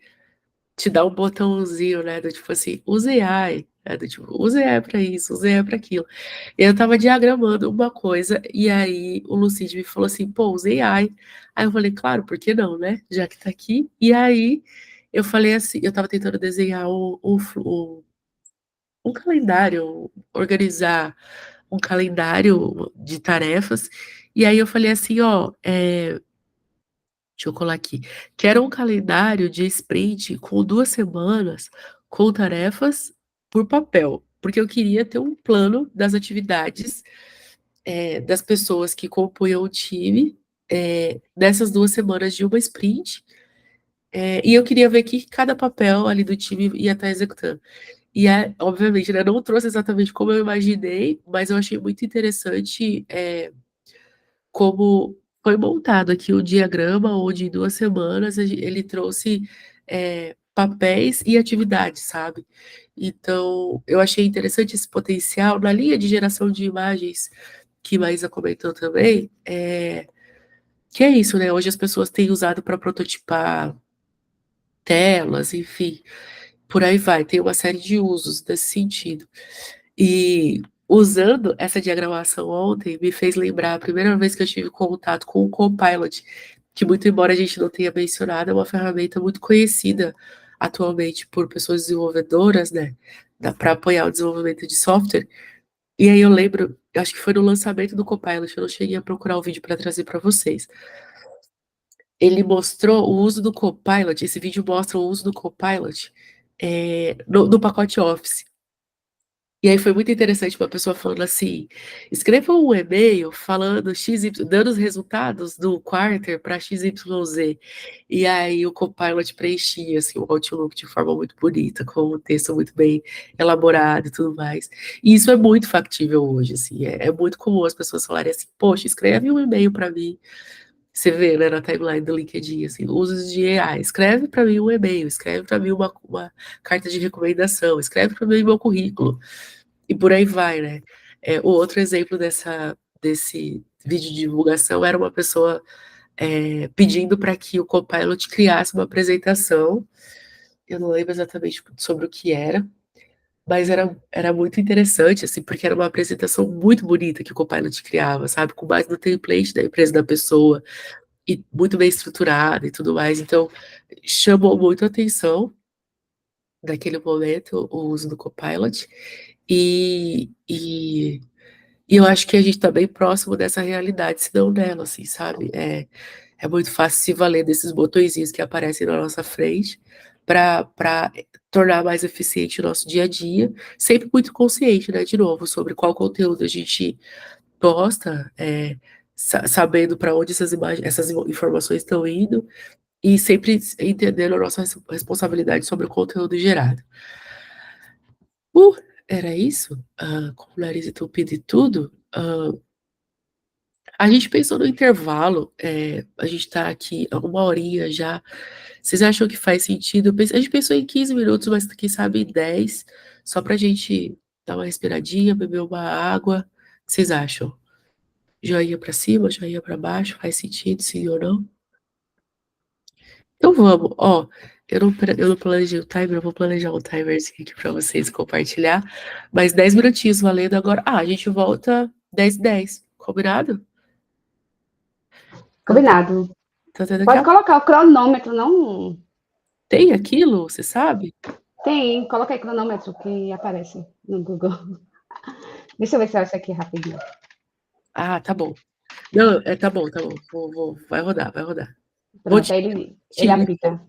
te dá um botãozinho, né? Do tipo assim, use AI, né? Do tipo, use AI pra isso, use AI pra aquilo. E eu tava diagramando uma coisa, e aí o Lucide me falou assim, pô, use AI. Aí eu falei, claro, por que não, né? Já que tá aqui. E aí eu falei assim, eu tava tentando desenhar um calendário, organizar um calendário de tarefas, e aí eu falei assim, ó, deixa eu colar aqui, quero um calendário de sprint com 2 semanas, com tarefas por papel, porque eu queria ter um plano das atividades das pessoas que compunham o time, nessas 2 semanas de uma sprint, e eu queria ver que cada papel ali do time ia estar executando. E, obviamente, né, não trouxe exatamente como eu imaginei, mas eu achei muito interessante como foi montado aqui o diagrama, onde em 2 semanas ele trouxe papéis e atividades, sabe? Então, eu achei interessante esse potencial na linha de geração de imagens que Maísa comentou também, que é isso, né? Hoje as pessoas têm usado para prototipar telas, enfim. por aí vai, tem uma série de usos nesse sentido. E usando essa diagramação ontem, me fez lembrar a primeira vez que eu tive contato com o Copilot, que muito embora a gente não tenha mencionado, é uma ferramenta muito conhecida atualmente por pessoas desenvolvedoras, né, para apoiar o desenvolvimento de software. E aí eu lembro, acho que foi no lançamento do Copilot, eu não cheguei a procurar o vídeo para trazer para vocês. Ele mostrou o uso do Copilot, esse vídeo mostra o uso do Copilot no pacote Office. E aí foi muito interessante uma pessoa falando assim, escreva um e-mail falando XY, dando os resultados do quarter para XYZ. E aí o Copilot preenchia assim, o Outlook de forma muito bonita, com um texto muito bem elaborado e tudo mais. E isso é muito factível hoje, assim, é muito comum as pessoas falarem assim, poxa, escreve um e-mail para mim. Você vê, né, na timeline do LinkedIn, assim, usos de AI. Escreve para mim um e-mail, escreve para mim uma carta de recomendação, escreve para mim meu currículo. E por aí vai, né? O outro exemplo desse vídeo de divulgação era uma pessoa pedindo para que o Copilot criasse uma apresentação. Eu não lembro exatamente sobre o que era, mas era muito interessante, assim, porque era uma apresentação muito bonita que o Copilot criava, sabe? Com base no template da empresa da pessoa, e muito bem estruturada e tudo mais. Então, chamou muito a atenção naquele momento o uso do Copilot. E eu acho que a gente está bem próximo dessa realidade, se não dela, assim, sabe? É muito fácil se valer desses botõezinhos que aparecem na nossa frente para tornar mais eficiente o nosso dia a dia, sempre muito consciente, né, de novo, sobre qual conteúdo a gente posta, sabendo para onde essas informações estão indo e sempre entendendo a nossa responsabilidade sobre o conteúdo gerado. Uh, Era isso? Com o nariz entupido e tudo? A gente pensou no intervalo, a gente tá aqui há uma horinha já. Vocês acham que faz sentido? A gente pensou em 15 minutos, mas quem sabe em 10, só pra gente dar uma respiradinha, beber uma água. O que vocês acham? Joinha pra cima, joinha pra baixo, faz sentido, sim ou não? Então vamos, ó, eu não planejei o timer, eu vou planejar um timerzinho aqui pra vocês compartilhar, mas 10 minutinhos valendo agora. A gente volta 10h10, combinado? Então, Combinado. até daqui Pode a pouco. colocar o cronômetro, não? Tem aquilo, você sabe? Tem, coloca aí cronômetro que aparece no Google. Deixa eu ver se eu acho aqui rapidinho. Ah, tá bom. Não, tá bom, tá bom. Vai rodar, vai rodar. Vou Pronto, te, aí ele te apita.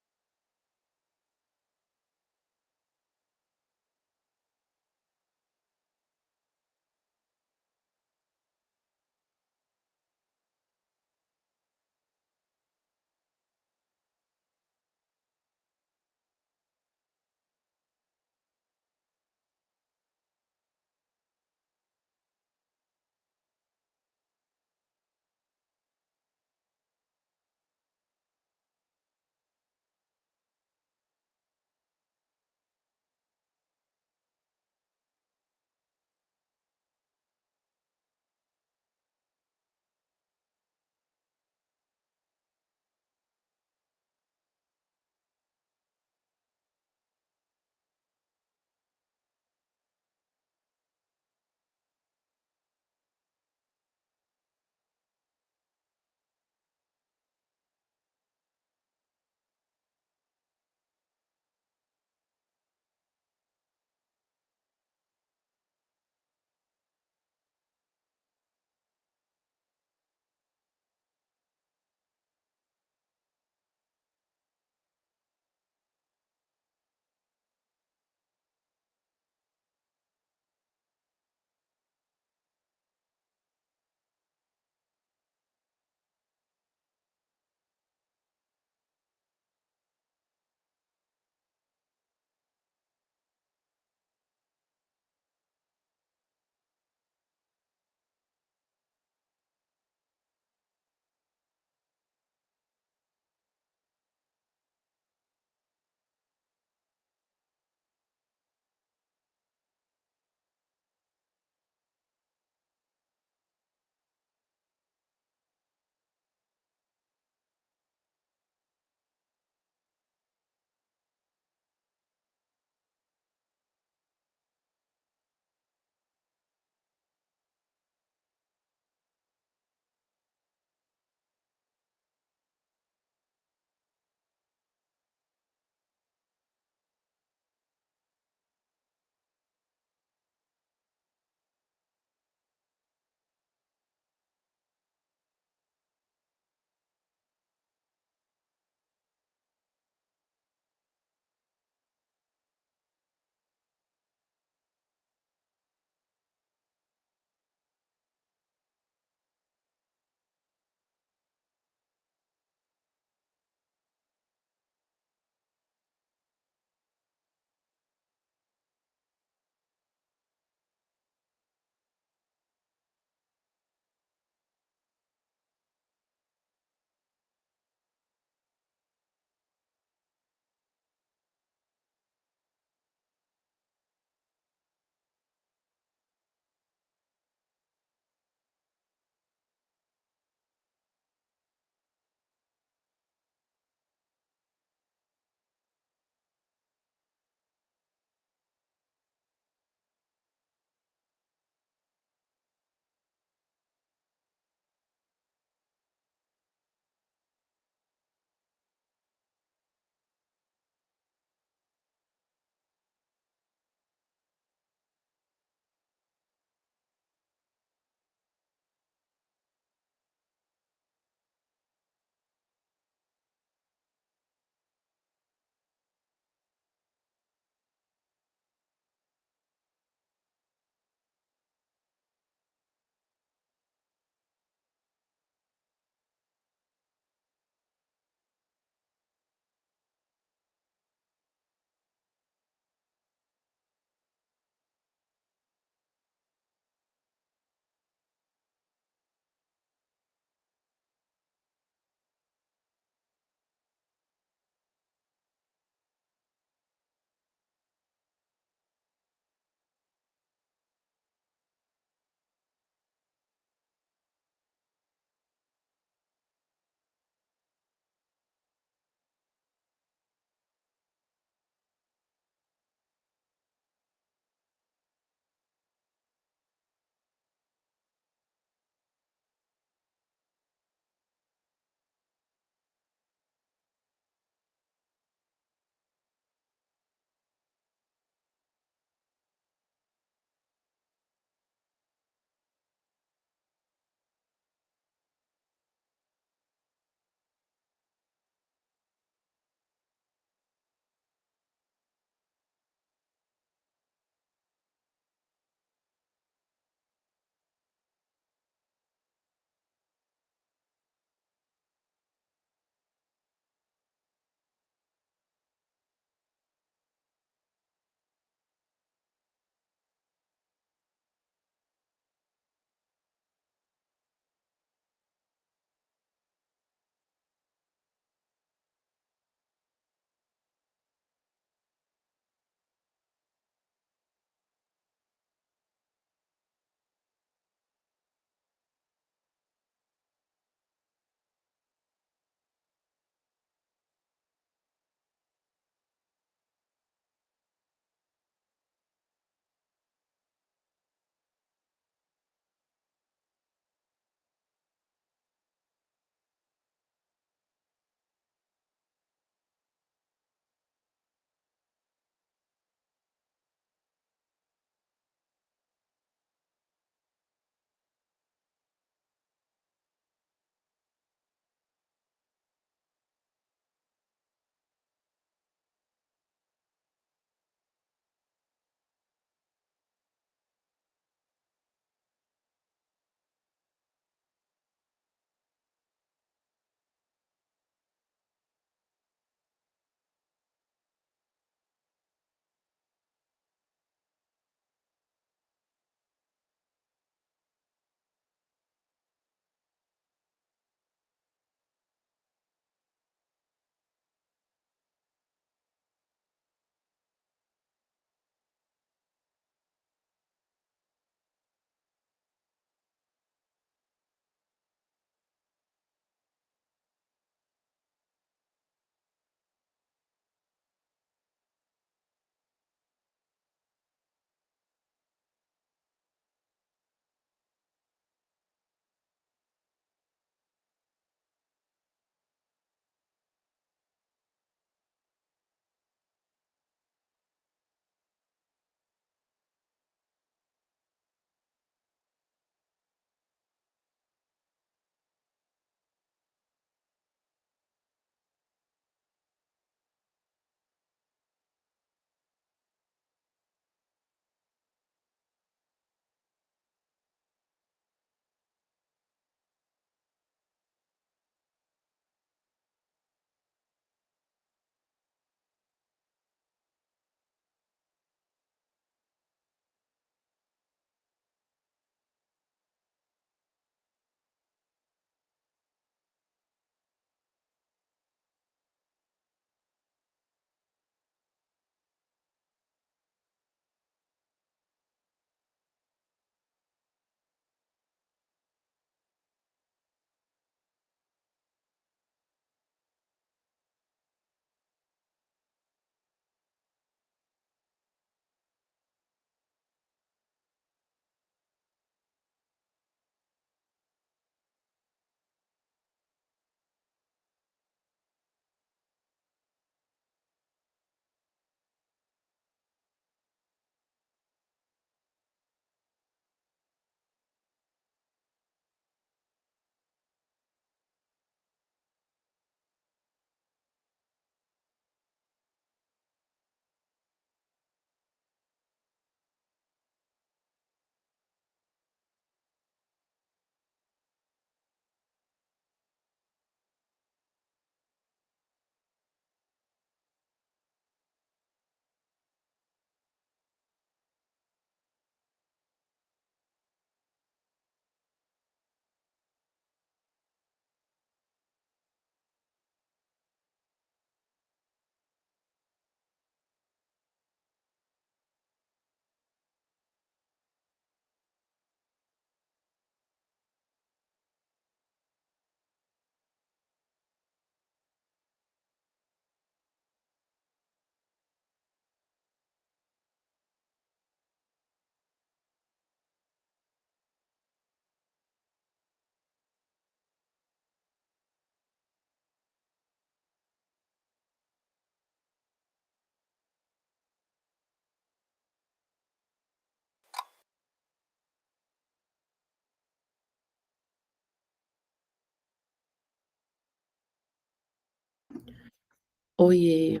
Oiê,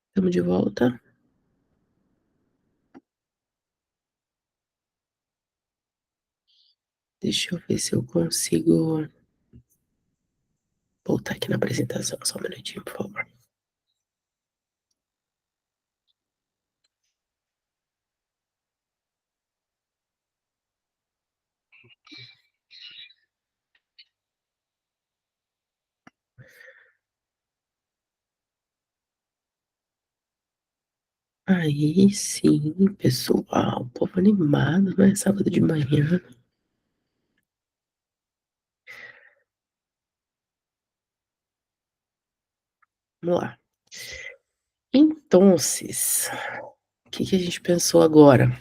estamos de volta. Deixa eu ver se eu consigo voltar aqui na apresentação, só um minutinho, por favor. Aí sim, pessoal, povo animado, né? Sábado de manhã. Vamos lá. Então, o que a gente pensou agora?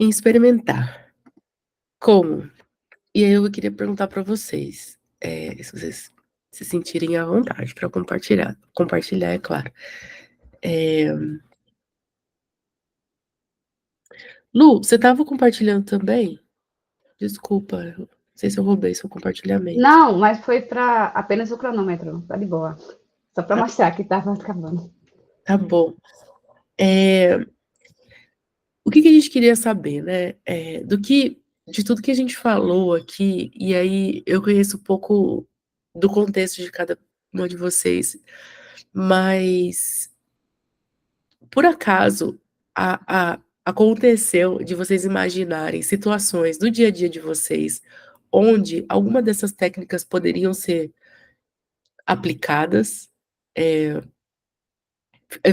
Em experimentar. Como? E aí eu queria perguntar para vocês, se vocês se sentirem à vontade para compartilhar. Compartilhar, é claro. Lu, você estava compartilhando também? Desculpa, não sei se eu roubei seu compartilhamento. Não, mas foi para apenas o cronômetro, tá de boa. Só para mostrar que estava acabando. Tá bom. O que a gente queria saber, né? De tudo que a gente falou aqui, e aí eu conheço um pouco do contexto de cada uma de vocês, mas por acaso aconteceu de vocês imaginarem situações do dia a dia de vocês onde alguma dessas técnicas poderiam ser aplicadas? Eu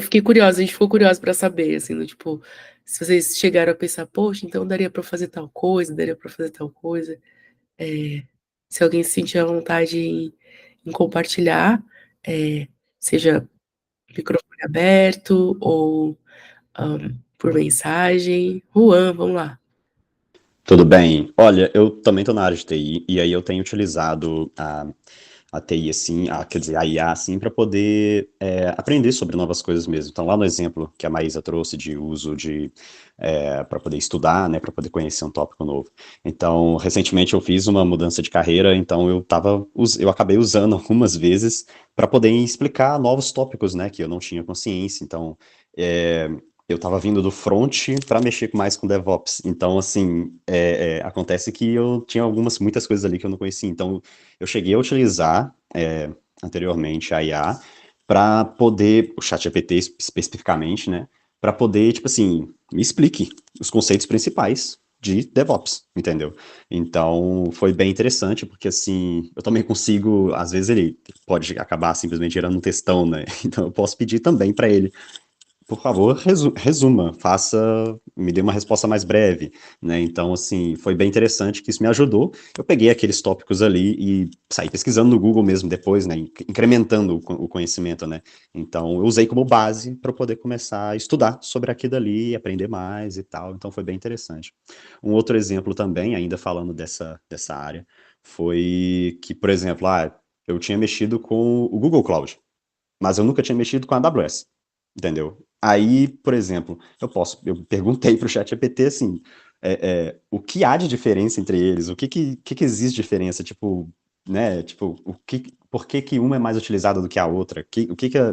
fiquei curiosa, a gente ficou curiosa para saber, assim, tipo, se vocês chegaram a pensar, poxa, então daria para fazer tal coisa, daria para fazer tal coisa. Se alguém se sentir à vontade em compartilhar, seja microfone aberto ou por mensagem. Juan, vamos lá. Tudo bem. Olha, eu também estou na área de TI, e aí eu tenho utilizado a TI, assim, quer dizer, a IA, assim, para poder aprender sobre novas coisas mesmo. Então, lá no exemplo que a Maísa trouxe de uso para poder estudar, né, para poder conhecer um tópico novo. Então, recentemente eu fiz uma mudança de carreira, então eu acabei usando algumas vezes para poder explicar novos tópicos, né, que eu não tinha consciência. Então, é, eu estava vindo do front para mexer mais com DevOps. Então, assim, acontece que eu tinha muitas coisas ali que eu não conhecia. Então, eu cheguei a utilizar anteriormente a IA para poder, o ChatGPT especificamente, né, para poder, tipo assim, me explique os conceitos principais de DevOps, entendeu? Então, foi bem interessante, porque assim, eu também consigo, às vezes ele pode acabar simplesmente gerando um textão, né? Então, eu posso pedir também para ele por favor, resuma, me dê uma resposta mais breve, né? Então, assim, foi bem interessante que isso me ajudou. Eu peguei aqueles tópicos ali e saí pesquisando no Google mesmo depois, né? Incrementando o conhecimento, né? Então, eu usei como base para poder começar a estudar sobre aquilo ali, aprender mais e tal. Então, foi bem interessante. Um outro exemplo também, ainda falando dessa área, foi que, por exemplo, eu tinha mexido com o Google Cloud, mas eu nunca tinha mexido com a AWS, entendeu? Aí, por exemplo, eu perguntei para o ChatGPT assim, o que há de diferença entre eles? O que existe de diferença? Tipo, né? Tipo, por que um é mais utilizado do que a outra?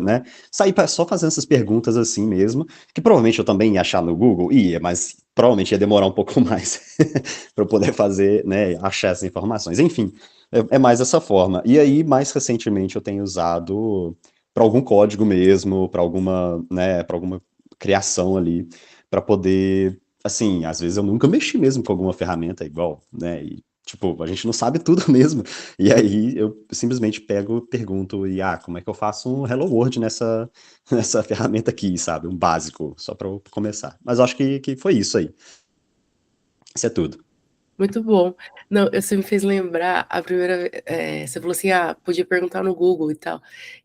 Né? Saí só fazendo essas perguntas assim mesmo, que provavelmente eu também ia achar no Google, mas provavelmente ia demorar um pouco mais para eu poder fazer, né? Achar essas informações. Enfim, é mais dessa forma. E aí, mais recentemente, eu tenho usado para algum código mesmo, para alguma criação ali, para poder, assim, às vezes eu nunca mexi mesmo com alguma ferramenta igual, né? E, tipo, a gente não sabe tudo mesmo. E aí eu simplesmente pergunto, como é que eu faço um Hello World nessa ferramenta aqui, sabe? Um básico, só para eu começar. Mas eu acho que foi isso aí. Isso é tudo. Muito bom. Não, você me fez lembrar a primeira você falou assim, podia perguntar no Google e tal.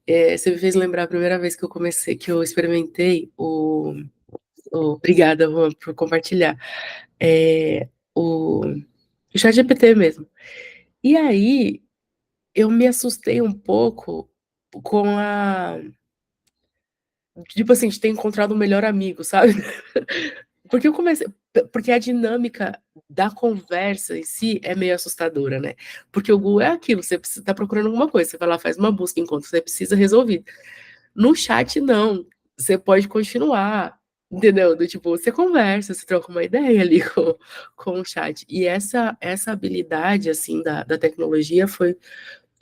Você me fez lembrar a primeira vez que que eu experimentei obrigada, Juan, por compartilhar. O, o ChatGPT mesmo. E aí, eu me assustei um pouco com tipo assim, de ter encontrado um melhor amigo, sabe? Porque eu comecei. porque a dinâmica da conversa em si é meio assustadora, né? Porque o Google é aquilo, você está procurando alguma coisa, você vai lá, faz uma busca, enquanto você precisa resolver. No chat, não. Você pode continuar, entendeu? Do tipo, você conversa, você troca uma ideia ali com o chat. E essa habilidade, assim, da tecnologia foi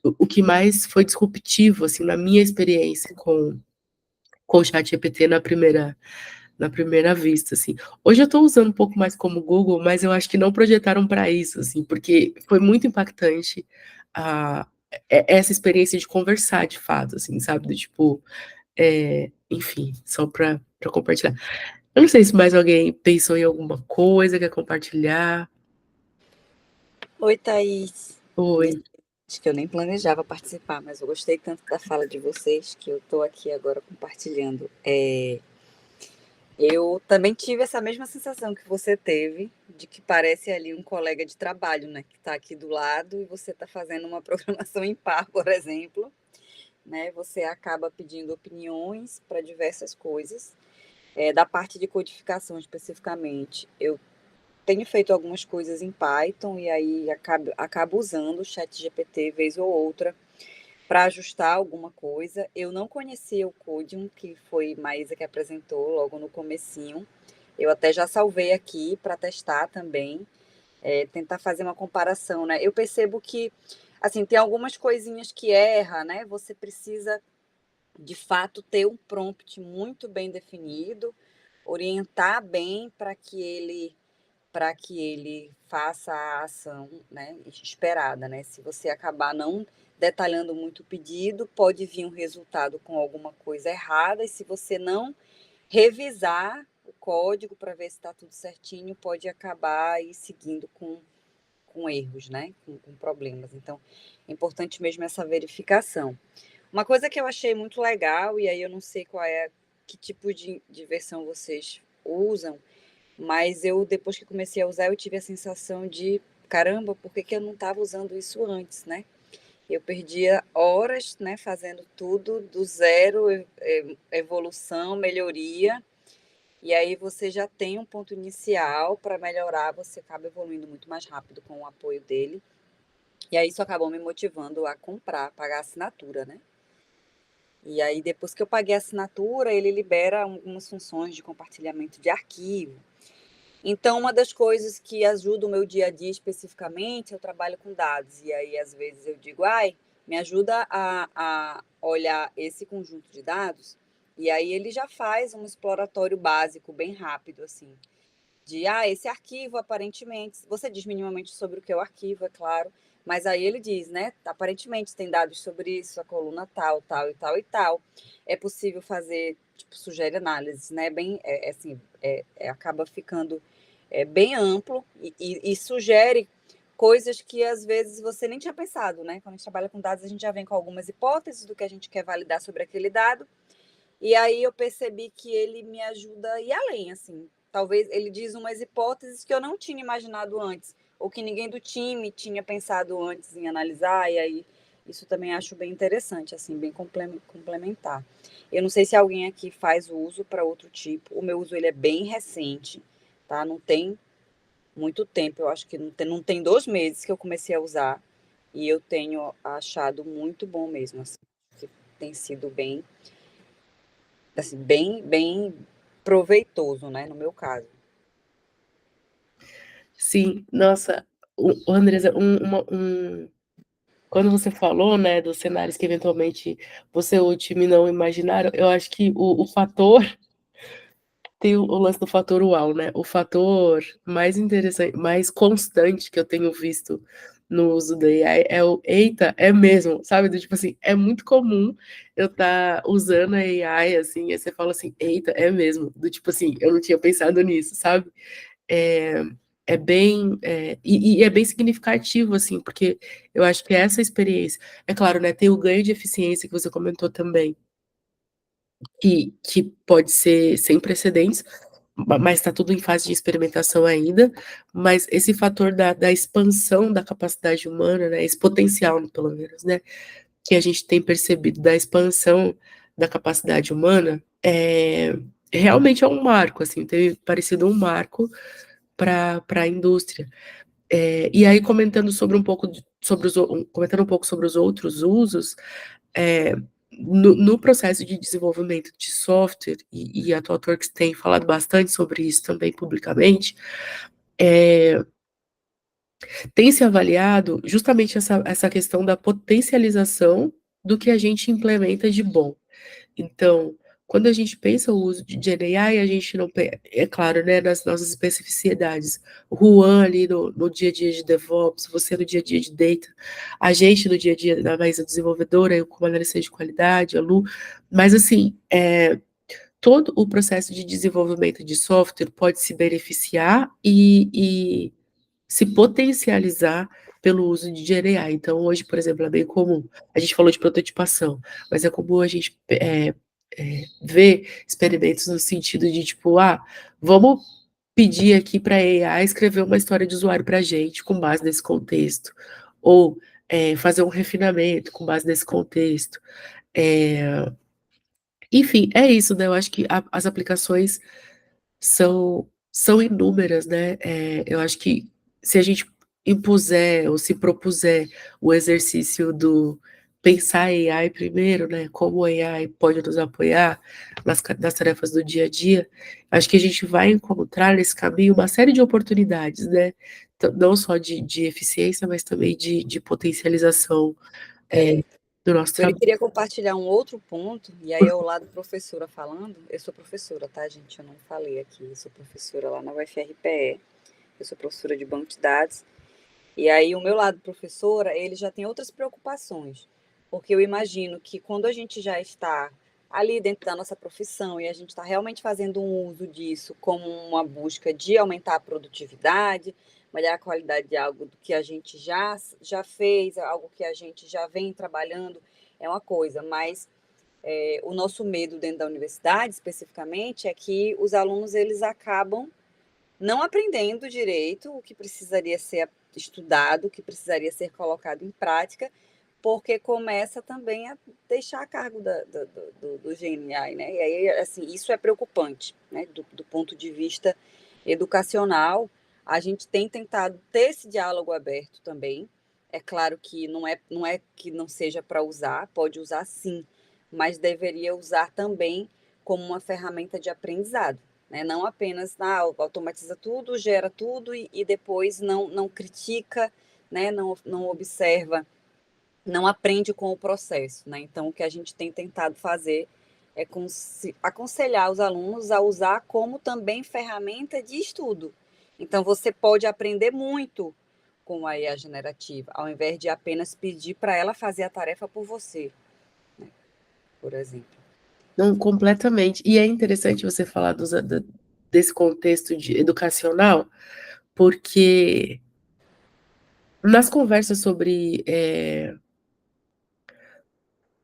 o que mais foi disruptivo, assim, na minha experiência com o chat GPT na primeira vista, assim. Hoje eu estou usando um pouco mais como Google, mas eu acho que não projetaram para isso, assim, porque foi muito impactante a, essa experiência de conversar, de fato, assim, sabe? Do tipo, enfim, só para compartilhar. Eu não sei se mais alguém pensou em alguma coisa, quer compartilhar. Oi, Thaís. Oi. Acho que eu nem planejava participar, mas eu gostei tanto da fala de vocês que eu estou aqui agora compartilhando. Eu também tive essa mesma sensação que você teve, de que parece ali um colega de trabalho, né? Que está aqui do lado e você está fazendo uma programação em par, por exemplo. Né? Você acaba pedindo opiniões para diversas coisas. Da parte de codificação especificamente, eu tenho feito algumas coisas em Python e aí acabo usando o ChatGPT vez ou outra para ajustar alguma coisa. Eu não conhecia o Codium, que foi Maísa que apresentou logo no comecinho. Eu até já salvei aqui para testar também, tentar fazer uma comparação, né? Eu percebo que, assim, tem algumas coisinhas que erra, né? Você precisa, de fato, ter um prompt muito bem definido, orientar bem para que ele faça a ação, né, esperada, né? Se você acabar não detalhando muito o pedido, pode vir um resultado com alguma coisa errada, e se você não revisar o código para ver se está tudo certinho, pode acabar aí seguindo com erros, né? Com problemas. Então, é importante mesmo essa verificação. Uma coisa que eu achei muito legal, e aí eu não sei que tipo de versão vocês usam, mas eu, depois que comecei a usar, eu tive a sensação de, caramba, por que eu não estava usando isso antes, né? Eu perdia horas, né, fazendo tudo do zero, evolução, melhoria, e aí você já tem um ponto inicial para melhorar, você acaba evoluindo muito mais rápido com o apoio dele. E aí isso acabou me motivando a comprar, pagar a assinatura, né? E aí depois que eu paguei a assinatura, ele libera algumas funções de compartilhamento de arquivo. Então, uma das coisas que ajuda o meu dia a dia especificamente, eu trabalho com dados. E aí, às vezes, eu digo, me ajuda a olhar esse conjunto de dados. E aí, ele já faz um exploratório básico, bem rápido, assim. De, esse arquivo, aparentemente... Você diz minimamente sobre o que é o arquivo, é claro. Mas aí ele diz, né? Aparentemente, tem dados sobre isso, a coluna tal, tal e tal e tal. É possível fazer, tipo, sugere análises, né? Bem, assim, acaba ficando bem amplo e sugere coisas que às vezes você nem tinha pensado, né? Quando a gente trabalha com dados, a gente já vem com algumas hipóteses do que a gente quer validar sobre aquele dado. E aí eu percebi que ele me ajuda a ir além, assim. Talvez ele diz umas hipóteses que eu não tinha imaginado antes, ou que ninguém do time tinha pensado antes em analisar, e aí isso também acho bem interessante, assim, bem complementar. Eu não sei se alguém aqui faz uso para outro tipo. O meu uso ele é bem recente, tá? Não tem muito tempo, eu acho que não tem 2 meses que eu comecei a usar, e eu tenho achado muito bom mesmo, assim, que tem sido bem, assim, bem proveitoso, né, no meu caso. Sim, nossa, Andresa, quando você falou, né, dos cenários que eventualmente você ou o time não imaginaram, eu acho que o fator tem o lance do fator uau, né? O fator mais interessante, mais constante que eu tenho visto no uso da AI é o eita, é mesmo, sabe? Do tipo assim, é muito comum eu estar usando a AI assim, e você fala assim, eita, é mesmo. Do tipo assim, eu não tinha pensado nisso, sabe? É, e é bem significativo, assim, porque eu acho que essa experiência, é claro, né, tem o ganho de eficiência que você comentou também, que pode ser sem precedentes, mas está tudo em fase de experimentação ainda, mas esse fator da expansão da capacidade humana, né, esse potencial, pelo menos, né, que a gente tem percebido da expansão da capacidade humana, realmente é um marco, assim, tem parecido um marco para a indústria. E aí, comentando um pouco sobre os outros usos, no processo de desenvolvimento de software, e a ThoughtWorks tem falado bastante sobre isso também publicamente, tem se avaliado justamente essa questão da potencialização do que a gente implementa de bom. Então, quando a gente pensa o uso de GenAI, a gente não... É claro, né, nas nossas especificidades. O Juan ali no dia a dia de DevOps, você no dia a dia de Data, a gente no dia a dia da mais desenvolvedora, eu como analista de qualidade, a Lu, mas assim, todo o processo de desenvolvimento de software pode se beneficiar e se potencializar pelo uso de GenAI. Então, hoje, por exemplo, é bem comum, a gente falou de prototipação, mas é comum a gente ver experimentos no sentido de, tipo, vamos pedir aqui para a AI escrever uma história de usuário para a gente, com base nesse contexto, ou fazer um refinamento com base nesse contexto. Enfim, é isso, né? Eu acho que as aplicações são inúmeras, né? Eu acho que se a gente impuser ou se propuser o exercício do pensar a AI primeiro, né? Como a AI pode nos apoiar nas tarefas do dia a dia, acho que a gente vai encontrar nesse caminho uma série de oportunidades, né? Não só de eficiência, mas também de potencialização do nosso Eu trabalho. queria compartilhar um outro ponto, e aí ao lado professora falando, eu sou professora, tá, gente? Eu não falei aqui, eu sou professora lá na UFRPE, eu sou professora de banco de dados, e aí o meu lado professora, ele já tem outras preocupações, porque eu imagino que quando a gente já está ali dentro da nossa profissão e a gente está realmente fazendo um uso disso como uma busca de aumentar a produtividade, melhorar a qualidade de algo que a gente já fez, algo que a gente já vem trabalhando, é uma coisa, mas o nosso medo dentro da universidade, especificamente, é que os alunos eles acabam não aprendendo direito o que precisaria ser estudado, o que precisaria ser colocado em prática, porque começa também a deixar a cargo do GNI, né? E aí, assim, isso é preocupante, né? Do ponto de vista educacional, a gente tem tentado ter esse diálogo aberto também. É claro que não é que não seja para usar, pode usar sim, mas deveria usar também como uma ferramenta de aprendizado, né? Não apenas automatiza tudo, gera tudo e depois não critica, né? Não observa, não aprende com o processo, né? Então, o que a gente tem tentado fazer é aconselhar os alunos a usar como também ferramenta de estudo. Então, você pode aprender muito com a IA generativa, ao invés de apenas pedir para ela fazer a tarefa por você, né? Por exemplo. Não, completamente. E é interessante você falar desse contexto educacional, porque nas conversas sobre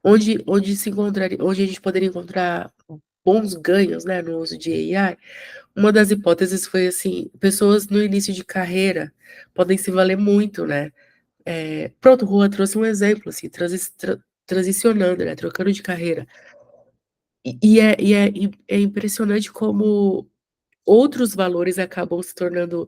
onde a gente poderia encontrar bons ganhos, né, no uso de AI, uma das hipóteses foi assim, pessoas no início de carreira podem se valer muito, né? Pronto, o Juan trouxe um exemplo, assim, transicionando, né, trocando de carreira. É impressionante como outros valores acabam se tornando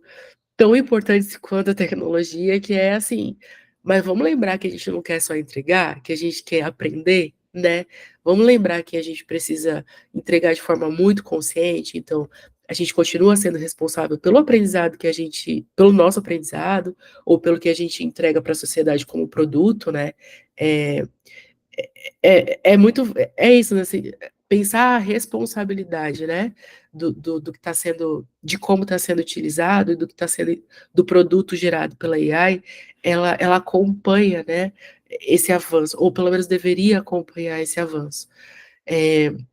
tão importantes quanto a tecnologia, que é assim, mas vamos lembrar que a gente não quer só entregar, que a gente quer aprender, né? Vamos lembrar que a gente precisa entregar de forma muito consciente, então a gente continua sendo responsável pelo aprendizado pelo nosso aprendizado, ou pelo que a gente entrega para a sociedade como produto, né? É isso, né, assim, pensar a responsabilidade, né, do que está sendo, de como está sendo utilizado, e do que está sendo, do produto gerado pela AI, ela acompanha, né, esse avanço, ou pelo menos deveria acompanhar esse avanço.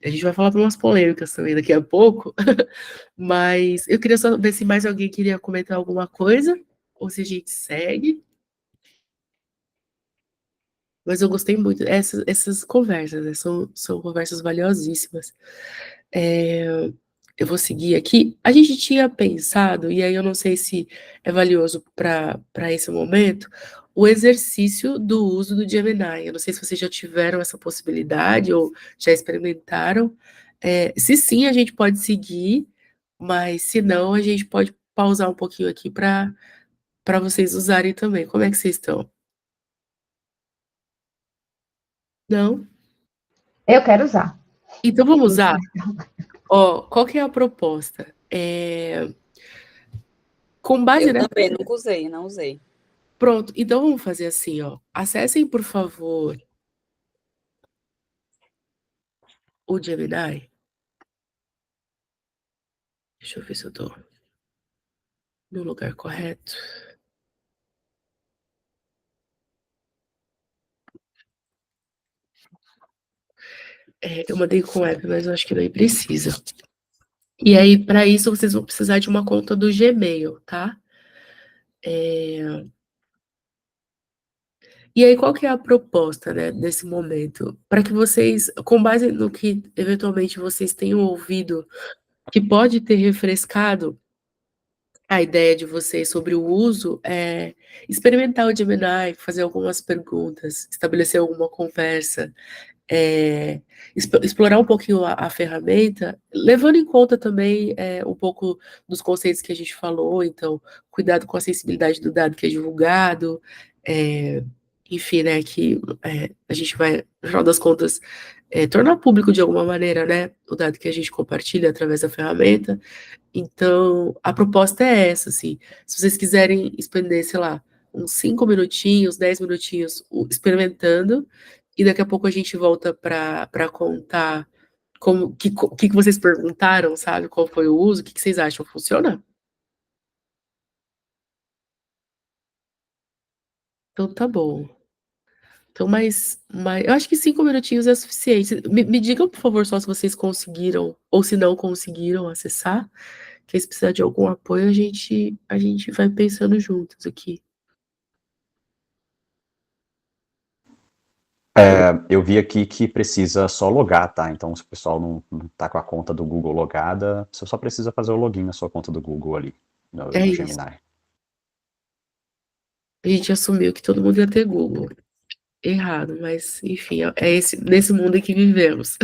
A gente vai falar de umas polêmicas também daqui a pouco, mas eu queria só ver se mais alguém queria comentar alguma coisa, ou se a gente segue. Mas eu gostei muito essas conversas, né? São conversas valiosíssimas. Eu vou seguir aqui. A gente tinha pensado, e aí eu não sei se é valioso para esse momento, o exercício do uso do Gemini. Eu não sei se vocês já tiveram essa possibilidade ou já experimentaram. Se sim, a gente pode seguir, mas se não, a gente pode pausar um pouquinho aqui para vocês usarem também. Como é que vocês estão? Não? Eu quero usar. Então vamos usar. Ó, qual que é a proposta? Com base Eu nessa. também nunca usei, não usei. Pronto, então vamos fazer assim, ó. Acessem, por favor, o Gemini. Deixa eu ver se eu tô no lugar correto. Eu mandei com o app, mas eu acho que nem precisa. E aí, para isso, vocês vão precisar de uma conta do Gmail, tá? E aí, qual que é a proposta, né, nesse momento? Para que vocês, com base no que eventualmente vocês tenham ouvido, que pode ter refrescado a ideia de vocês sobre o uso, experimentar o Gemini, fazer algumas perguntas, estabelecer alguma conversa, explorar um pouquinho a ferramenta, levando em conta também um pouco dos conceitos que a gente falou, então, cuidado com a sensibilidade do dado que é divulgado, enfim, né, que a gente vai, no final das contas, tornar público de alguma maneira, né, o dado que a gente compartilha através da ferramenta. Então, a proposta é essa, assim, se vocês quiserem expender, sei lá, uns 5 minutinhos, 10 minutinhos experimentando, e daqui a pouco a gente volta para contar como que vocês perguntaram, sabe? Qual foi o uso? O que vocês acham? Funciona? Então tá bom. Então, eu acho que 5 minutinhos é suficiente. Me digam, por favor, só se vocês conseguiram ou se não conseguiram acessar, que se precisar de algum apoio, a gente vai pensando juntos aqui. Eu vi aqui que precisa só logar, tá? Então, se o pessoal não tá com a conta do Google logada, você só precisa fazer o login na sua conta do Google ali, É no isso. Gemini. A gente assumiu que todo mundo ia ter Google. Errado, mas enfim, é nesse mundo em que vivemos.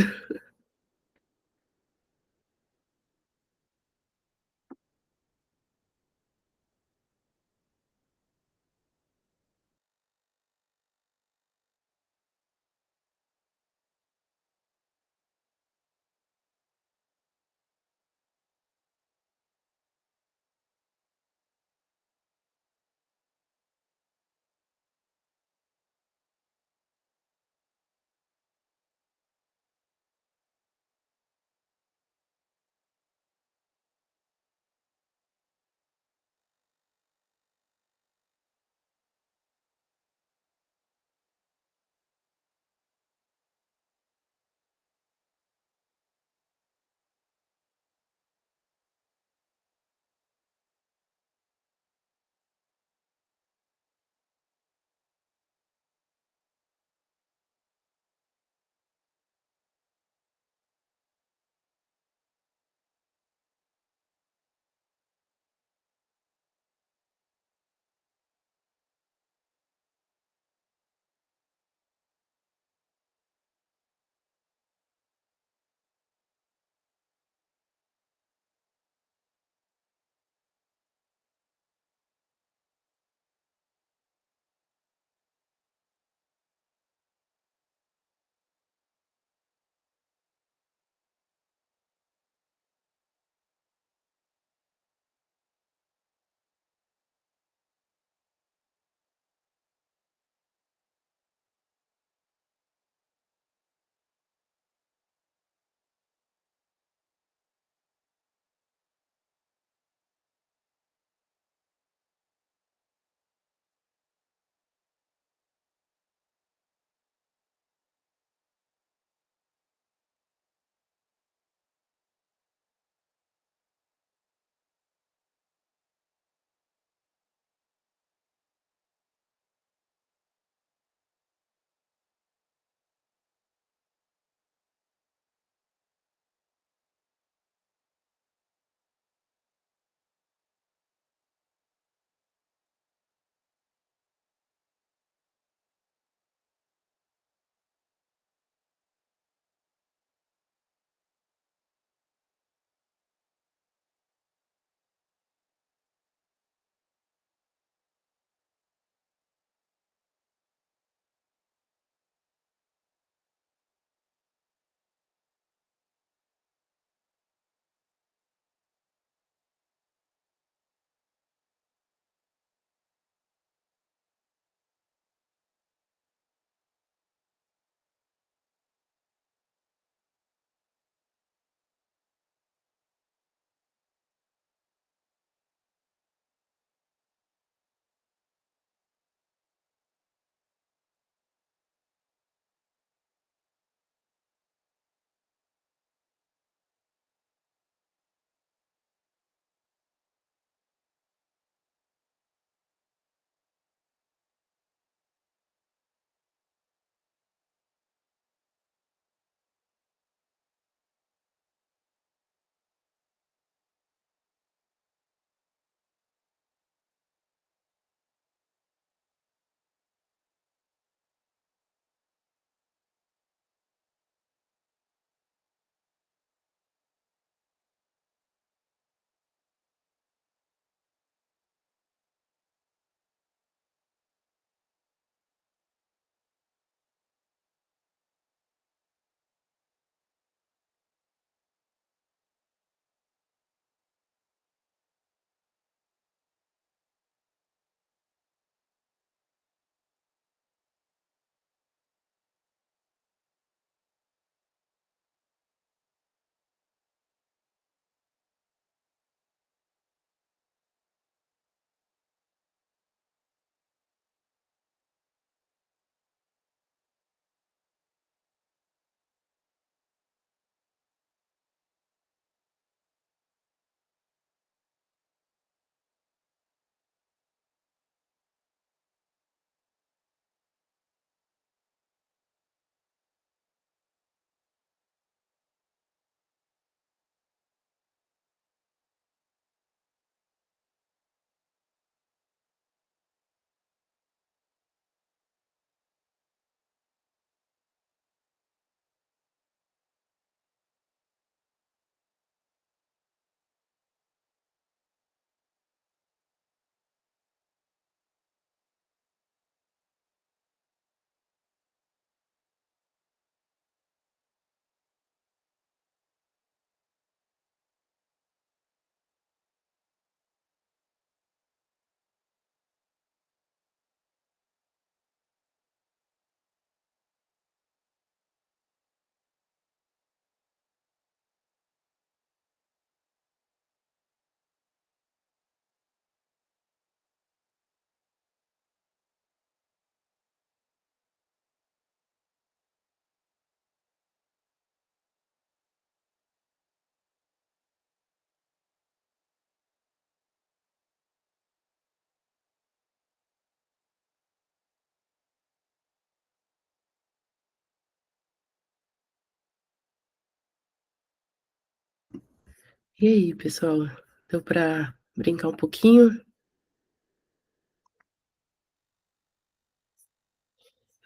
E aí, pessoal? Deu para brincar um pouquinho?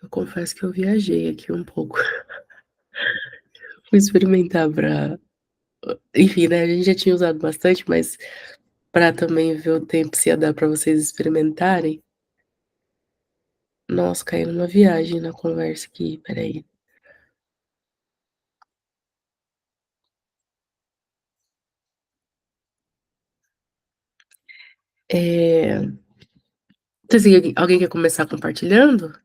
Eu confesso que eu viajei aqui um pouco. Fui experimentar para, enfim, né? A gente já tinha usado bastante, mas para também ver o tempo se ia dar para vocês experimentarem. Nossa, caí numa viagem na conversa aqui, peraí. Então, assim, alguém quer começar compartilhando?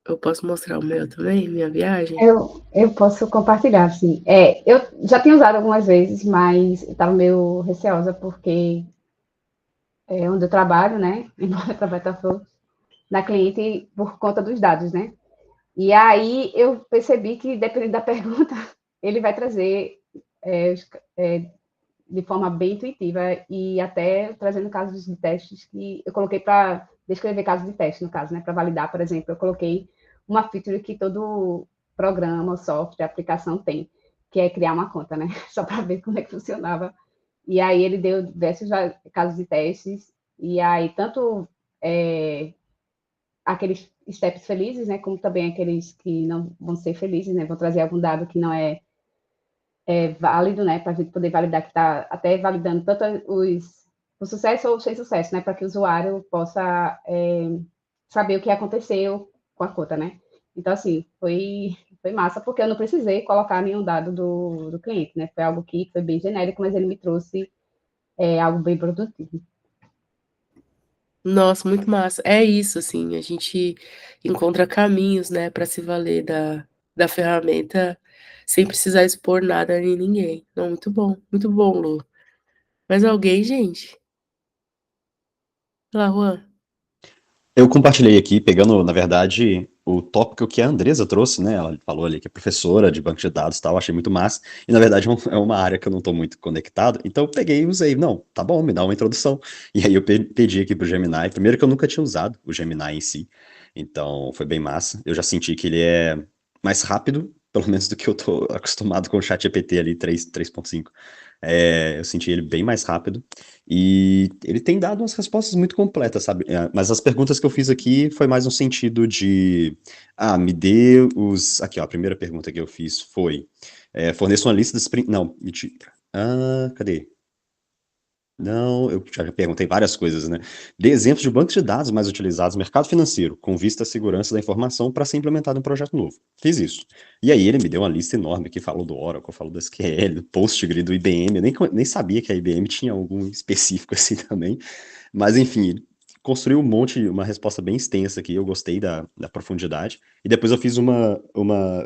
Eu posso mostrar o meu também, minha viagem? Eu posso compartilhar, sim. Eu já tinha usado algumas vezes, mas eu estava meio receosa, porque é onde eu trabalho, né? Embora eu trabalhe na cliente por conta dos dados, né? E aí eu percebi que, dependendo da pergunta, ele vai trazer é, de forma bem intuitiva e até trazendo casos de testes que eu coloquei para descrever casos de teste, no caso, né? Para validar, por exemplo, eu coloquei uma feature que todo programa, software, aplicação tem, que é criar uma conta, né? Só para ver como é que funcionava. E aí ele deu diversos casos de testes, e aí tanto aqueles steps felizes, né? Como também aqueles que não vão ser felizes, né? Vão trazer algum dado que não é válido, né, para a gente poder validar que está até validando tanto o sucesso ou sem sucesso, né, para que o usuário possa saber o que aconteceu com a conta, né. Então, assim, foi massa, porque eu não precisei colocar nenhum dado do cliente, né, foi algo que foi bem genérico, mas ele me trouxe algo bem produtivo. Nossa, muito massa. É isso, assim, a gente encontra caminhos, né, para se valer da ferramenta sem precisar expor nada em ninguém. Não, muito bom, Lu. Mais alguém, gente? Lá, Juan. Eu compartilhei aqui, pegando, na verdade, o tópico que a Andresa trouxe, né? Ela falou ali que é professora de banco de dados e tal, achei muito massa. E, na verdade, é uma área que eu não estou muito conectado. Então, eu peguei e usei. Não, tá bom, me dá uma introdução. E aí eu pedi aqui pro Gemini. Primeiro que eu nunca tinha usado o Gemini em si. Então, foi bem massa. Eu já senti que ele é mais rápido, pelo menos do que eu tô acostumado com o ChatGPT ali 3.5. Eu senti ele bem mais rápido. E ele tem dado umas respostas muito completas, sabe? Mas as perguntas que eu fiz aqui foi mais no sentido de, me dê os. Aqui, ó, a primeira pergunta que eu fiz foi: forneça uma lista dos. Não, mentira. Cadê? Não, eu já perguntei várias coisas, né? Dê exemplos de bancos de dados mais utilizados no mercado financeiro, com vista à segurança da informação para ser implementado em um projeto novo. Fiz isso. E aí ele me deu uma lista enorme que falou do Oracle, falou do SQL, do Postgre, do IBM. Eu nem sabia que a IBM tinha algum específico assim também. Mas enfim, construiu um monte, uma resposta bem extensa aqui. Eu gostei da profundidade. E depois eu fiz uma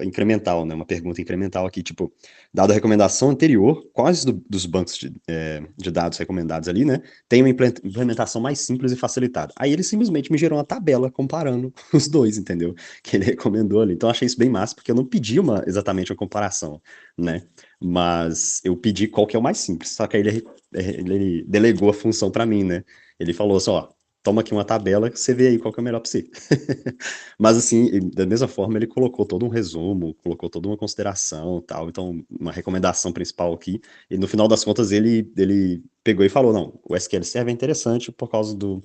incremental, né? Uma pergunta incremental aqui, tipo, dado a recomendação anterior, quais dos bancos de dados recomendados ali, né, tem uma implementação mais simples e facilitada? Aí ele simplesmente me gerou uma tabela comparando os dois, entendeu? Que ele recomendou ali. Então eu achei isso bem massa, porque eu não pedi exatamente uma comparação, né? Mas eu pedi qual que é o mais simples. Só que aí ele delegou a função para mim, né? Ele falou assim, ó, toma aqui uma tabela que você vê aí qual que é o melhor para você. Mas assim, da mesma forma, ele colocou todo um resumo, colocou toda uma consideração, tal. Então, uma recomendação principal aqui. E no final das contas, ele pegou e falou, não, o SQL Server é interessante por causa do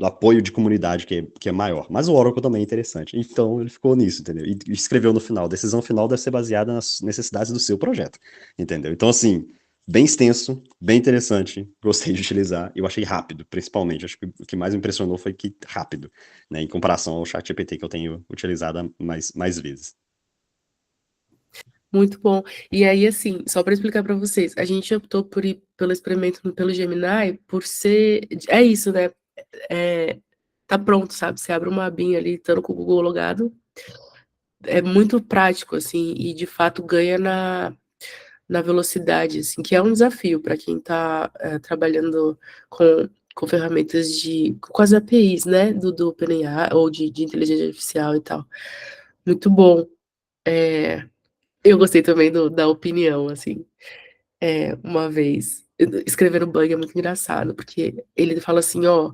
apoio de comunidade que é maior. Mas o Oracle também é interessante. Então, ele ficou nisso, entendeu? E escreveu no final, a decisão final deve ser baseada nas necessidades do seu projeto, entendeu? Então, assim, bem extenso, bem interessante, gostei de utilizar. Eu achei rápido, principalmente. Acho que o que mais me impressionou foi que rápido, né, em comparação ao ChatGPT que eu tenho utilizado mais vezes. Muito bom. E aí, assim, só para explicar para vocês, a gente optou por ir pelo experimento pelo Gemini por ser. É isso, né? Tá pronto, sabe? Você abre uma abinha ali, estando com o Google logado. É muito prático, assim, e de fato ganha na velocidade, assim, que é um desafio para quem está trabalhando com ferramentas com as APIs, né? Do OpenAI ou de inteligência artificial e tal. Muito bom. Eu gostei também da opinião, assim. Uma vez, escrever no bug é muito engraçado, porque ele fala assim, ó,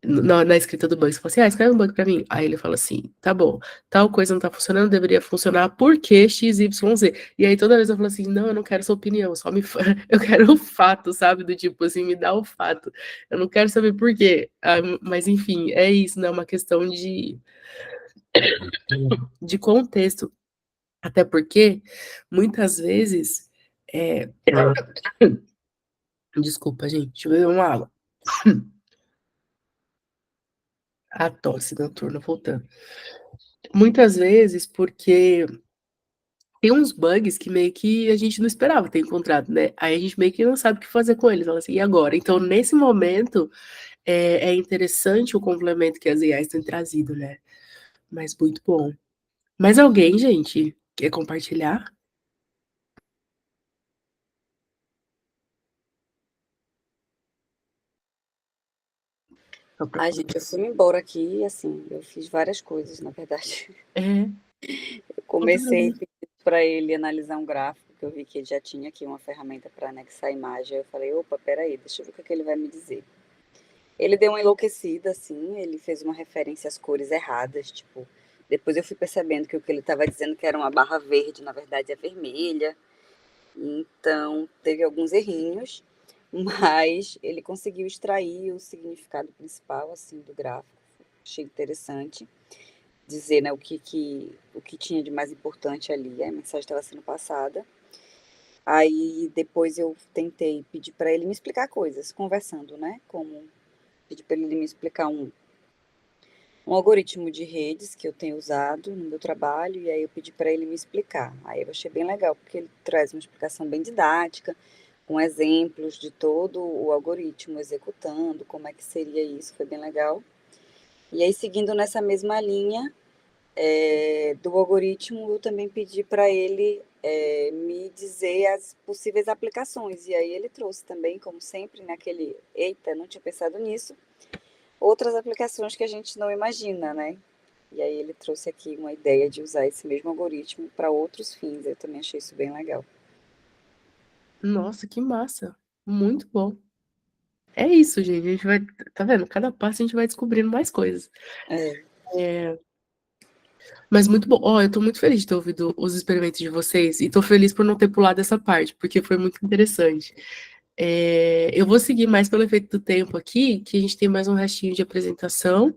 na escrita do bug, você fala assim, escreve um bug pra mim. Aí ele fala assim, tá bom, tal coisa não tá funcionando, deveria funcionar, por que XYZ? E aí toda vez eu falo assim, não, eu não quero sua opinião, eu quero o fato, sabe? Do tipo assim, me dá o fato. Eu não quero saber por quê. Mas enfim, é isso, né? Uma questão de contexto. Até porque, muitas vezes, desculpa, gente, deixa eu beber uma água. A tosse noturna voltando. Muitas vezes, porque tem uns bugs que meio que a gente não esperava ter encontrado, né? Aí a gente meio que não sabe o que fazer com eles. Fala assim, e agora? Então, nesse momento, é interessante o complemento que as AIs têm trazido, né? Mas muito bom. Mas alguém, gente, quer compartilhar? Ai, gente, eu fui embora aqui e, assim, eu fiz várias coisas, na verdade. É. Eu comecei para ele analisar um gráfico, que eu vi que ele já tinha aqui uma ferramenta para anexar a imagem. Aí eu falei, opa, peraí, deixa eu ver o que ele vai me dizer. Ele deu uma enlouquecida, assim, ele fez uma referência às cores erradas, tipo, depois eu fui percebendo que o que ele estava dizendo que era uma barra verde, na verdade é vermelha. Então, teve alguns errinhos, mas ele conseguiu extrair o significado principal, assim, do gráfico. Achei interessante dizer, né, o que tinha de mais importante ali, a mensagem estava sendo passada. Aí, depois eu tentei pedir para ele me explicar coisas, conversando, né, pedi para ele me explicar um algoritmo de redes que eu tenho usado no meu trabalho, e aí eu pedi para ele me explicar. Aí eu achei bem legal, porque ele traz uma explicação bem didática, com exemplos de todo o algoritmo executando, como é que seria isso, foi bem legal. E aí, seguindo nessa mesma linha do algoritmo, eu também pedi para ele me dizer as possíveis aplicações, e aí ele trouxe também, como sempre, naquele, eita, não tinha pensado nisso, outras aplicações que a gente não imagina, né? E aí ele trouxe aqui uma ideia de usar esse mesmo algoritmo para outros fins. Eu também achei isso bem legal. Nossa, que massa. Muito bom. É isso, gente. A gente vai. Tá vendo? Cada passo a gente vai descobrindo mais coisas. Mas muito bom. Ó, eu tô muito feliz de ter ouvido os experimentos de vocês e tô feliz por não ter pulado essa parte, porque foi muito interessante. Eu vou seguir mais pelo efeito do tempo aqui, que a gente tem mais um restinho de apresentação.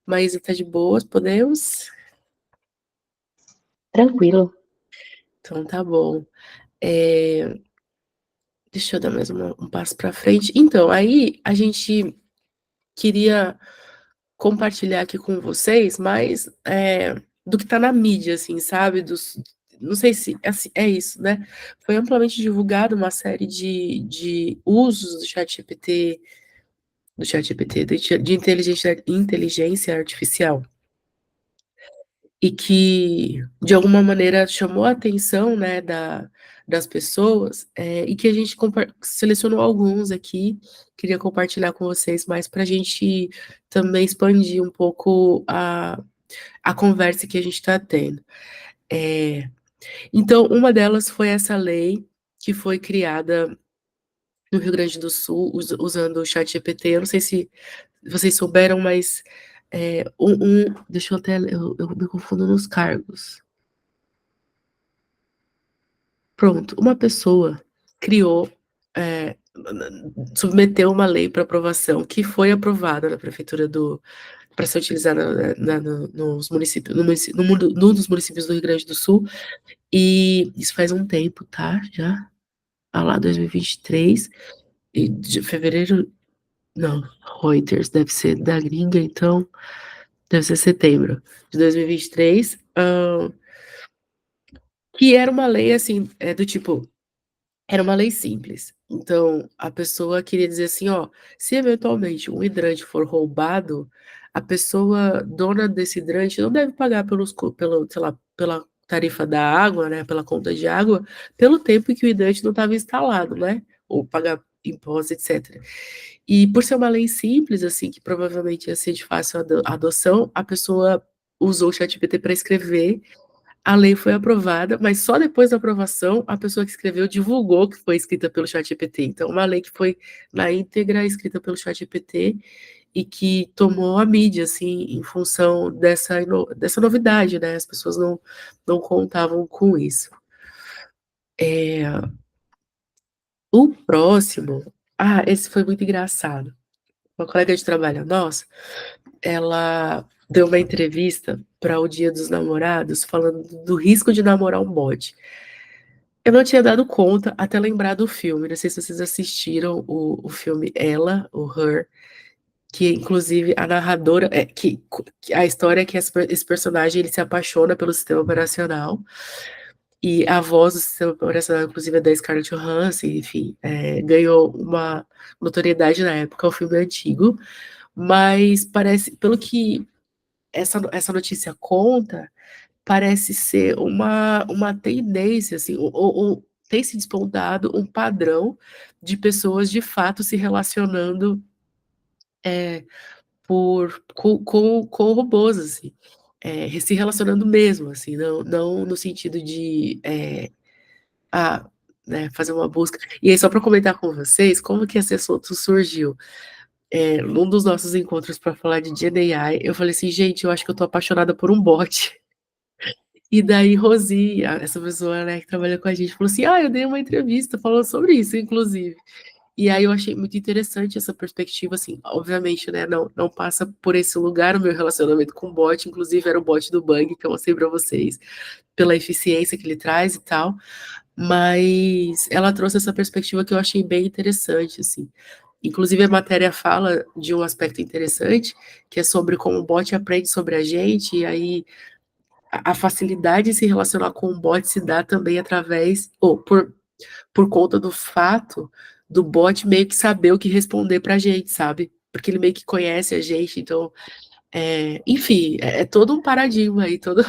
Maísa tá de boas, podemos? Tranquilo. Então tá bom. Deixa eu dar mais um passo para frente. Então, aí a gente queria compartilhar aqui com vocês mais do que está na mídia, assim, sabe? Não sei se é isso, né? Foi amplamente divulgado uma série de usos do ChatGPT, de inteligência artificial, e que, de alguma maneira, chamou a atenção, né, das pessoas, e que a gente selecionou alguns aqui, queria compartilhar com vocês, mais para a gente também expandir um pouco a conversa que a gente está tendo. Então, uma delas foi essa lei que foi criada no Rio Grande do Sul, usando o ChatGPT. Eu não sei se vocês souberam, mas deixa eu até, eu me confundo nos cargos. Pronto, uma pessoa criou, submeteu uma lei para aprovação, que foi aprovada na prefeitura para ser utilizada nos municípios, num dos municípios do Rio Grande do Sul, e isso faz um tempo, tá? Já, lá 2023, e de fevereiro, não, Reuters deve ser da gringa, então deve ser setembro de 2023, que era uma lei, assim, do tipo, era uma lei simples. Então, a pessoa queria dizer assim, ó, se eventualmente um hidrante for roubado, a pessoa dona desse hidrante não deve pagar sei lá, pela tarifa da água, né, pela conta de água, pelo tempo em que o hidrante não estava instalado, né, ou pagar impostos, etc. E por ser uma lei simples, assim, que provavelmente ia ser de fácil adoção, a pessoa usou o ChatGPT para escrever. A lei foi aprovada, mas só depois da aprovação a pessoa que escreveu divulgou que foi escrita pelo ChatGPT. Então, uma lei que foi na íntegra escrita pelo ChatGPT e que tomou a mídia, assim, em função dessa novidade, né? As pessoas não contavam com isso. O próximo, esse foi muito engraçado. Uma colega de trabalho nossa, ela deu uma entrevista para o Dia dos Namorados, falando do risco de namorar um bot. Eu não tinha dado conta até lembrar do filme. Não sei se vocês assistiram o filme Ela, o Her, que inclusive a narradora que a história é que esse personagem ele se apaixona pelo sistema operacional e a voz do sistema operacional, inclusive, é da Scarlett Johansson, enfim, ganhou uma notoriedade na época. É um filme antigo, mas parece, pelo que essa notícia conta, parece ser uma tendência, assim, ou tem se despontado um padrão de pessoas de fato se relacionando com robôs, assim, se relacionando mesmo, assim, não no sentido de né, fazer uma busca. E aí, só para comentar com vocês, como que esse assunto surgiu? Num dos nossos encontros para falar de Gen AI, eu falei assim, gente, eu acho que eu tô apaixonada por um bot. E daí, Rosi, essa pessoa, né, que trabalha com a gente, falou assim, eu dei uma entrevista falando sobre isso, inclusive. E aí eu achei muito interessante essa perspectiva, assim, obviamente, né, não passa por esse lugar o meu relacionamento com o bot, inclusive era o bot do Bug, que eu mostrei para vocês, pela eficiência que ele traz e tal, mas ela trouxe essa perspectiva que eu achei bem interessante, assim. Inclusive a matéria fala de um aspecto interessante, que é sobre como o bot aprende sobre a gente, e aí a facilidade de se relacionar com o bot se dá também através, ou por conta do fato do bot meio que saber o que responder pra gente, sabe? Porque ele meio que conhece a gente, então, enfim, é todo um paradigma aí, toda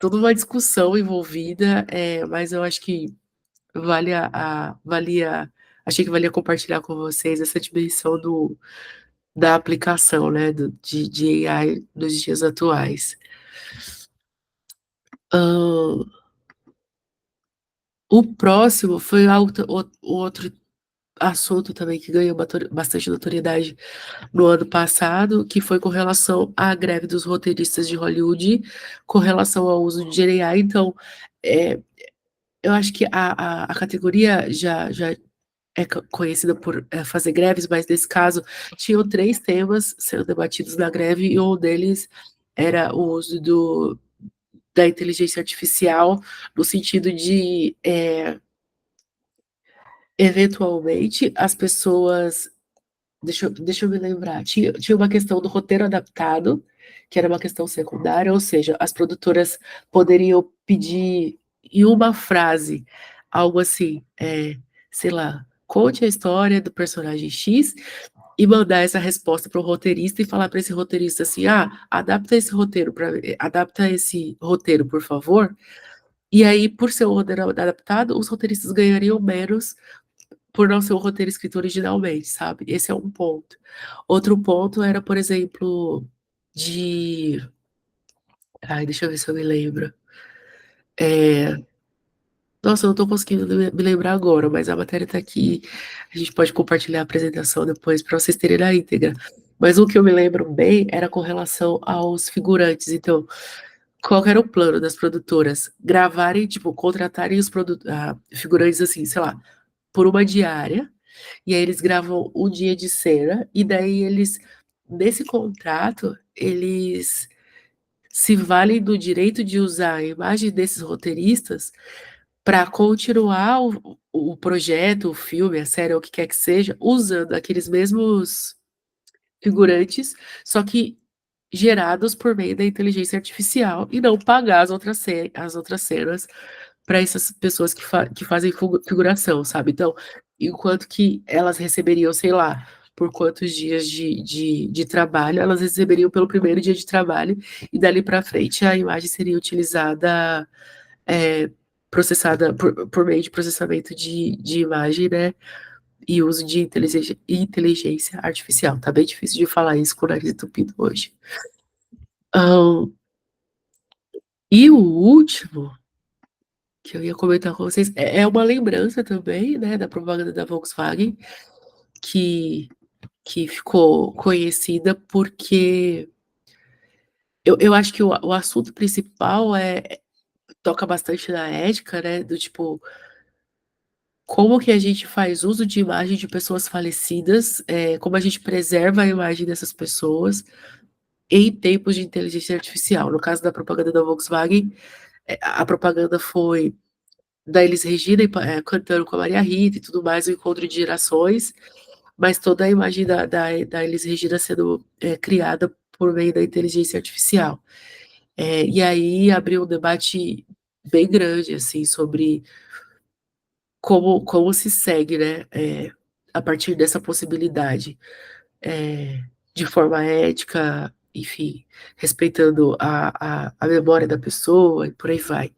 uma discussão envolvida, mas eu acho que achei que valia compartilhar com vocês essa dimensão da aplicação, né, de AI nos dias atuais. O próximo foi outro assunto também que ganhou bastante notoriedade no ano passado, que foi com relação à greve dos roteiristas de Hollywood, com relação ao uso de GenAI. Então, eu acho que a categoria já é conhecida por fazer greves, mas nesse caso tinham 3 temas sendo debatidos na greve, e um deles era o uso da inteligência artificial, no sentido de eventualmente as pessoas. Deixa eu me lembrar. Tinha uma questão do roteiro adaptado, que era uma questão secundária, ou seja, as produtoras poderiam pedir em uma frase algo assim, sei lá, conte a história do personagem X e mandar essa resposta para o roteirista e falar para esse roteirista assim, adapta esse roteiro, por favor. E aí, por ser um roteiro adaptado, os roteiristas ganhariam menos por não ser o roteiro escrito originalmente, sabe? Esse é um ponto. Outro ponto era, por exemplo, de. Ai, deixa eu ver se eu me lembro. Nossa, eu não tô conseguindo me lembrar agora, mas a matéria tá aqui. A gente pode compartilhar a apresentação depois para vocês terem na íntegra. Mas o que eu me lembro bem era com relação aos figurantes. Então, qual era o plano das produtoras? Gravarem, tipo, contratarem os figurantes assim, sei lá, por uma diária. E aí eles gravam um dia de cena, e daí nesse contrato, eles se valem do direito de usar a imagem desses roteiristas para continuar o projeto, o filme, a série, ou o que quer que seja, usando aqueles mesmos figurantes, só que gerados por meio da inteligência artificial, e não pagar as outras cenas para essas pessoas que fazem figuração, sabe? Então, enquanto que elas receberiam, sei lá, por quantos dias de trabalho, elas receberiam pelo primeiro dia de trabalho, e dali para frente a imagem seria utilizada, processada por meio de processamento de imagem, né? E uso de inteligência artificial. Tá bem difícil de falar isso com o nariz entupido hoje. E o último que eu ia comentar com vocês é uma lembrança também, né, da propaganda da Volkswagen, que que ficou conhecida porque eu acho que o assunto principal toca bastante na ética, né? Do tipo, como que a gente faz uso de imagem de pessoas falecidas, como a gente preserva a imagem dessas pessoas em tempos de inteligência artificial. No caso da propaganda da Volkswagen, a propaganda foi da Elis Regina cantando com a Maria Rita e tudo mais, o encontro de gerações, mas toda a imagem da Elis Regina sendo criada por meio da inteligência artificial. E aí abriu um debate bem grande, assim, sobre como se segue, né, a partir dessa possibilidade, de forma ética, enfim, respeitando a memória da pessoa e por aí vai.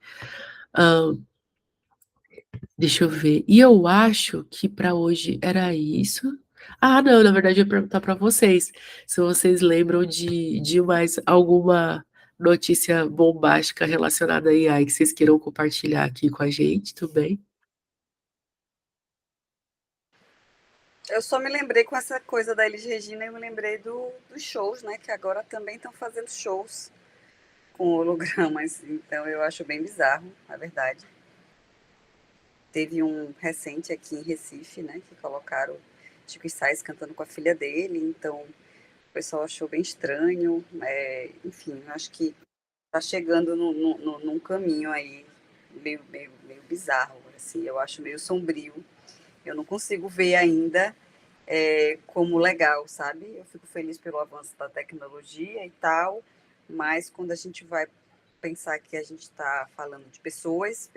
Deixa eu ver. E eu acho que para hoje era isso. Ah, não, na verdade eu ia perguntar para vocês se vocês lembram de mais alguma notícia bombástica relacionada a AI que vocês queiram compartilhar aqui com a gente, tudo bem? Eu só me lembrei com essa coisa da Elis Regina, eu me lembrei dos shows, né? Que agora também estão fazendo shows com hologramas. Então eu acho bem bizarro, na verdade. Teve um recente aqui em Recife, né? Que colocaram Chico Sainz cantando com a filha dele. Então o pessoal achou bem estranho. Enfim, acho que tá chegando num caminho aí meio bizarro. Assim, eu acho meio sombrio. Eu não consigo ver ainda como legal, sabe? Eu fico feliz pelo avanço da tecnologia e tal, mas quando a gente vai pensar que a gente está falando de pessoas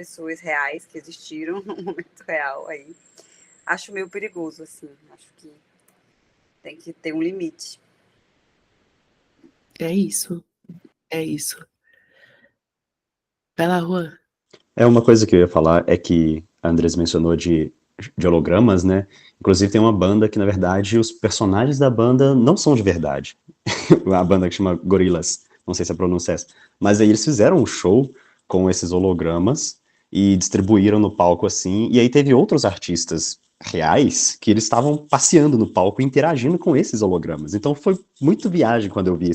reais que existiram no momento real aí, acho meio perigoso, assim. Acho que tem que ter um limite. É isso. É isso. Vai lá, Juan. Uma coisa que eu ia falar é que a Andres mencionou de hologramas, né? Inclusive tem uma banda que, na verdade, os personagens da banda não são de verdade. A banda que chama Gorillaz, não sei se a pronúncia é essa. Mas aí eles fizeram um show com esses hologramas e distribuíram no palco assim. E aí teve outros artistas reais que eles estavam passeando no palco, interagindo com esses hologramas. Então foi muito viagem quando eu vi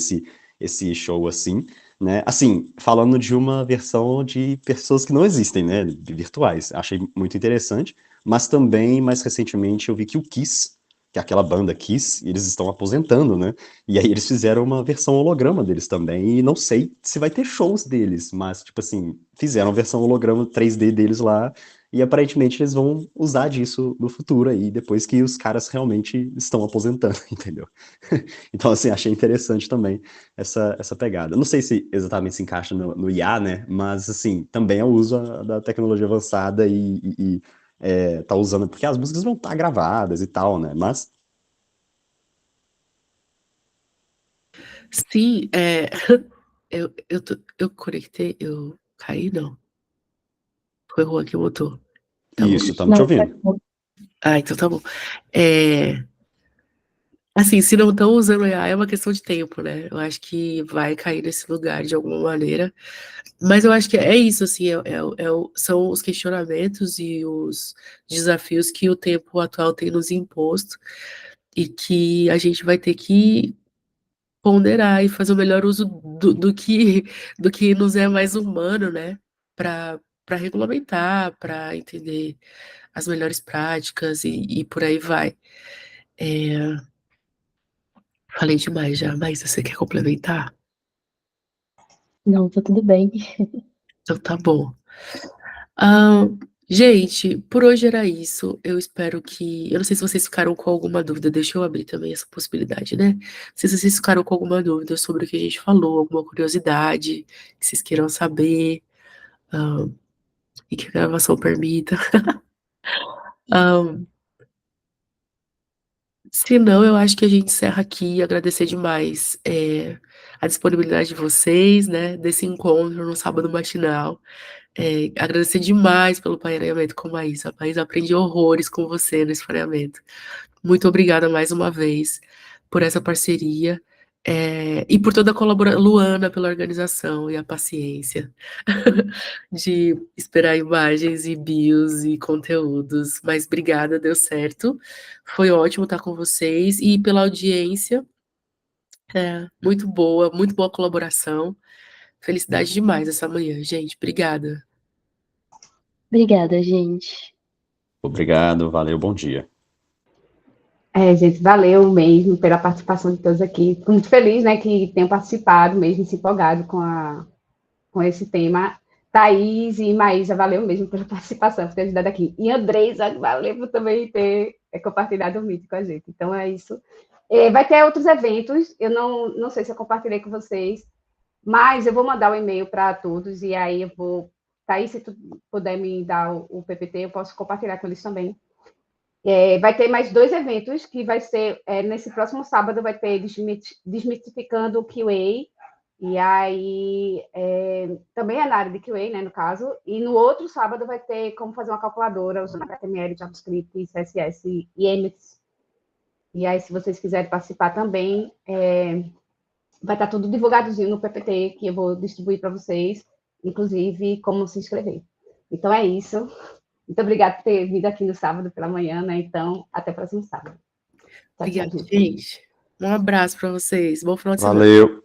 esse show assim, né? Assim, falando de uma versão de pessoas que não existem, né? Virtuais. Achei muito interessante. Mas também, mais recentemente, eu vi que o Kiss, que é aquela banda Kiss, eles estão aposentando, né? E aí eles fizeram uma versão holograma deles também, e não sei se vai ter shows deles, mas, tipo assim, fizeram a versão holograma 3D deles lá, e aparentemente eles vão usar disso no futuro aí, depois que os caras realmente estão aposentando, entendeu? Então, assim, achei interessante também essa pegada. Não sei se exatamente se encaixa no IA, né? Mas, assim, também é o uso da tecnologia avançada e tá usando, porque as músicas vão estar gravadas e tal, né? Mas Sim, eu conectei, eu caí, não. Foi o Juan que botou. Tá bom. isso, estamos te Não, tá ouvindo. bom. Ah, então tá bom. Assim, se não estão usando AI, é uma questão de tempo, né? Eu acho que vai cair nesse lugar de alguma maneira. Mas eu acho que é isso, assim, são os questionamentos e os desafios que o tempo atual tem nos imposto e que a gente vai ter que ponderar e fazer o melhor uso do que nos é mais humano, né? Para regulamentar, para entender as melhores práticas e por aí vai. Falei demais já, mas você quer complementar? Não, tá tudo bem. Então tá bom. Ah, gente, por hoje era isso. Eu espero que. Eu não sei se vocês ficaram com alguma dúvida, deixa eu abrir também essa possibilidade, né? Não sei se vocês ficaram com alguma dúvida sobre o que a gente falou, alguma curiosidade que vocês queiram saber, ah, e que a gravação permita. Ah, se não, eu acho que a gente encerra aqui. Agradecer demais, a disponibilidade de vocês, né? Desse encontro no sábado matinal. Agradecer demais pelo pareamento com a Maísa. A Maísa, aprendi horrores com você nesse pareamento. Muito obrigada mais uma vez por essa parceria. E por toda a colaboração, Luana pela organização e a paciência de esperar imagens e bios e conteúdos. Mas obrigada, deu certo. Foi ótimo estar com vocês e pela audiência. Muito boa colaboração. Felicidade demais essa manhã, gente. Obrigada. Obrigada, gente. Obrigado, valeu, bom dia. Gente, valeu mesmo pela participação de todos aqui. Fico muito feliz, né, que tenham participado mesmo, se empolgado com esse tema. Thaís e Maísa, valeu mesmo pela participação, por ter ajudado aqui. E Andresa, valeu por também ter compartilhado o Meet com a gente. Então, é isso. Vai ter outros eventos, eu não sei se eu compartilhei com vocês, mas eu vou mandar o e-mail para todos, e aí eu vou... Thaís, se tu puder me dar o PPT, eu posso compartilhar com eles também. Vai ter mais 2 eventos, que vai ser, nesse próximo sábado, vai ter Desmistificando o QA, e aí também é na área de QA, né, no caso, e no outro sábado vai ter como fazer uma calculadora usando HTML, JavaScript, CSS e Emmet. E aí, se vocês quiserem participar também, vai estar tudo divulgadozinho no PPT, que eu vou distribuir para vocês, inclusive como se inscrever. Então é isso. Muito obrigada por ter vindo aqui no sábado pela manhã, né? Então, até o próximo sábado. Tchau, Obrigada, tchau, gente. gente. Um abraço para vocês. Bom final de semana. Valeu.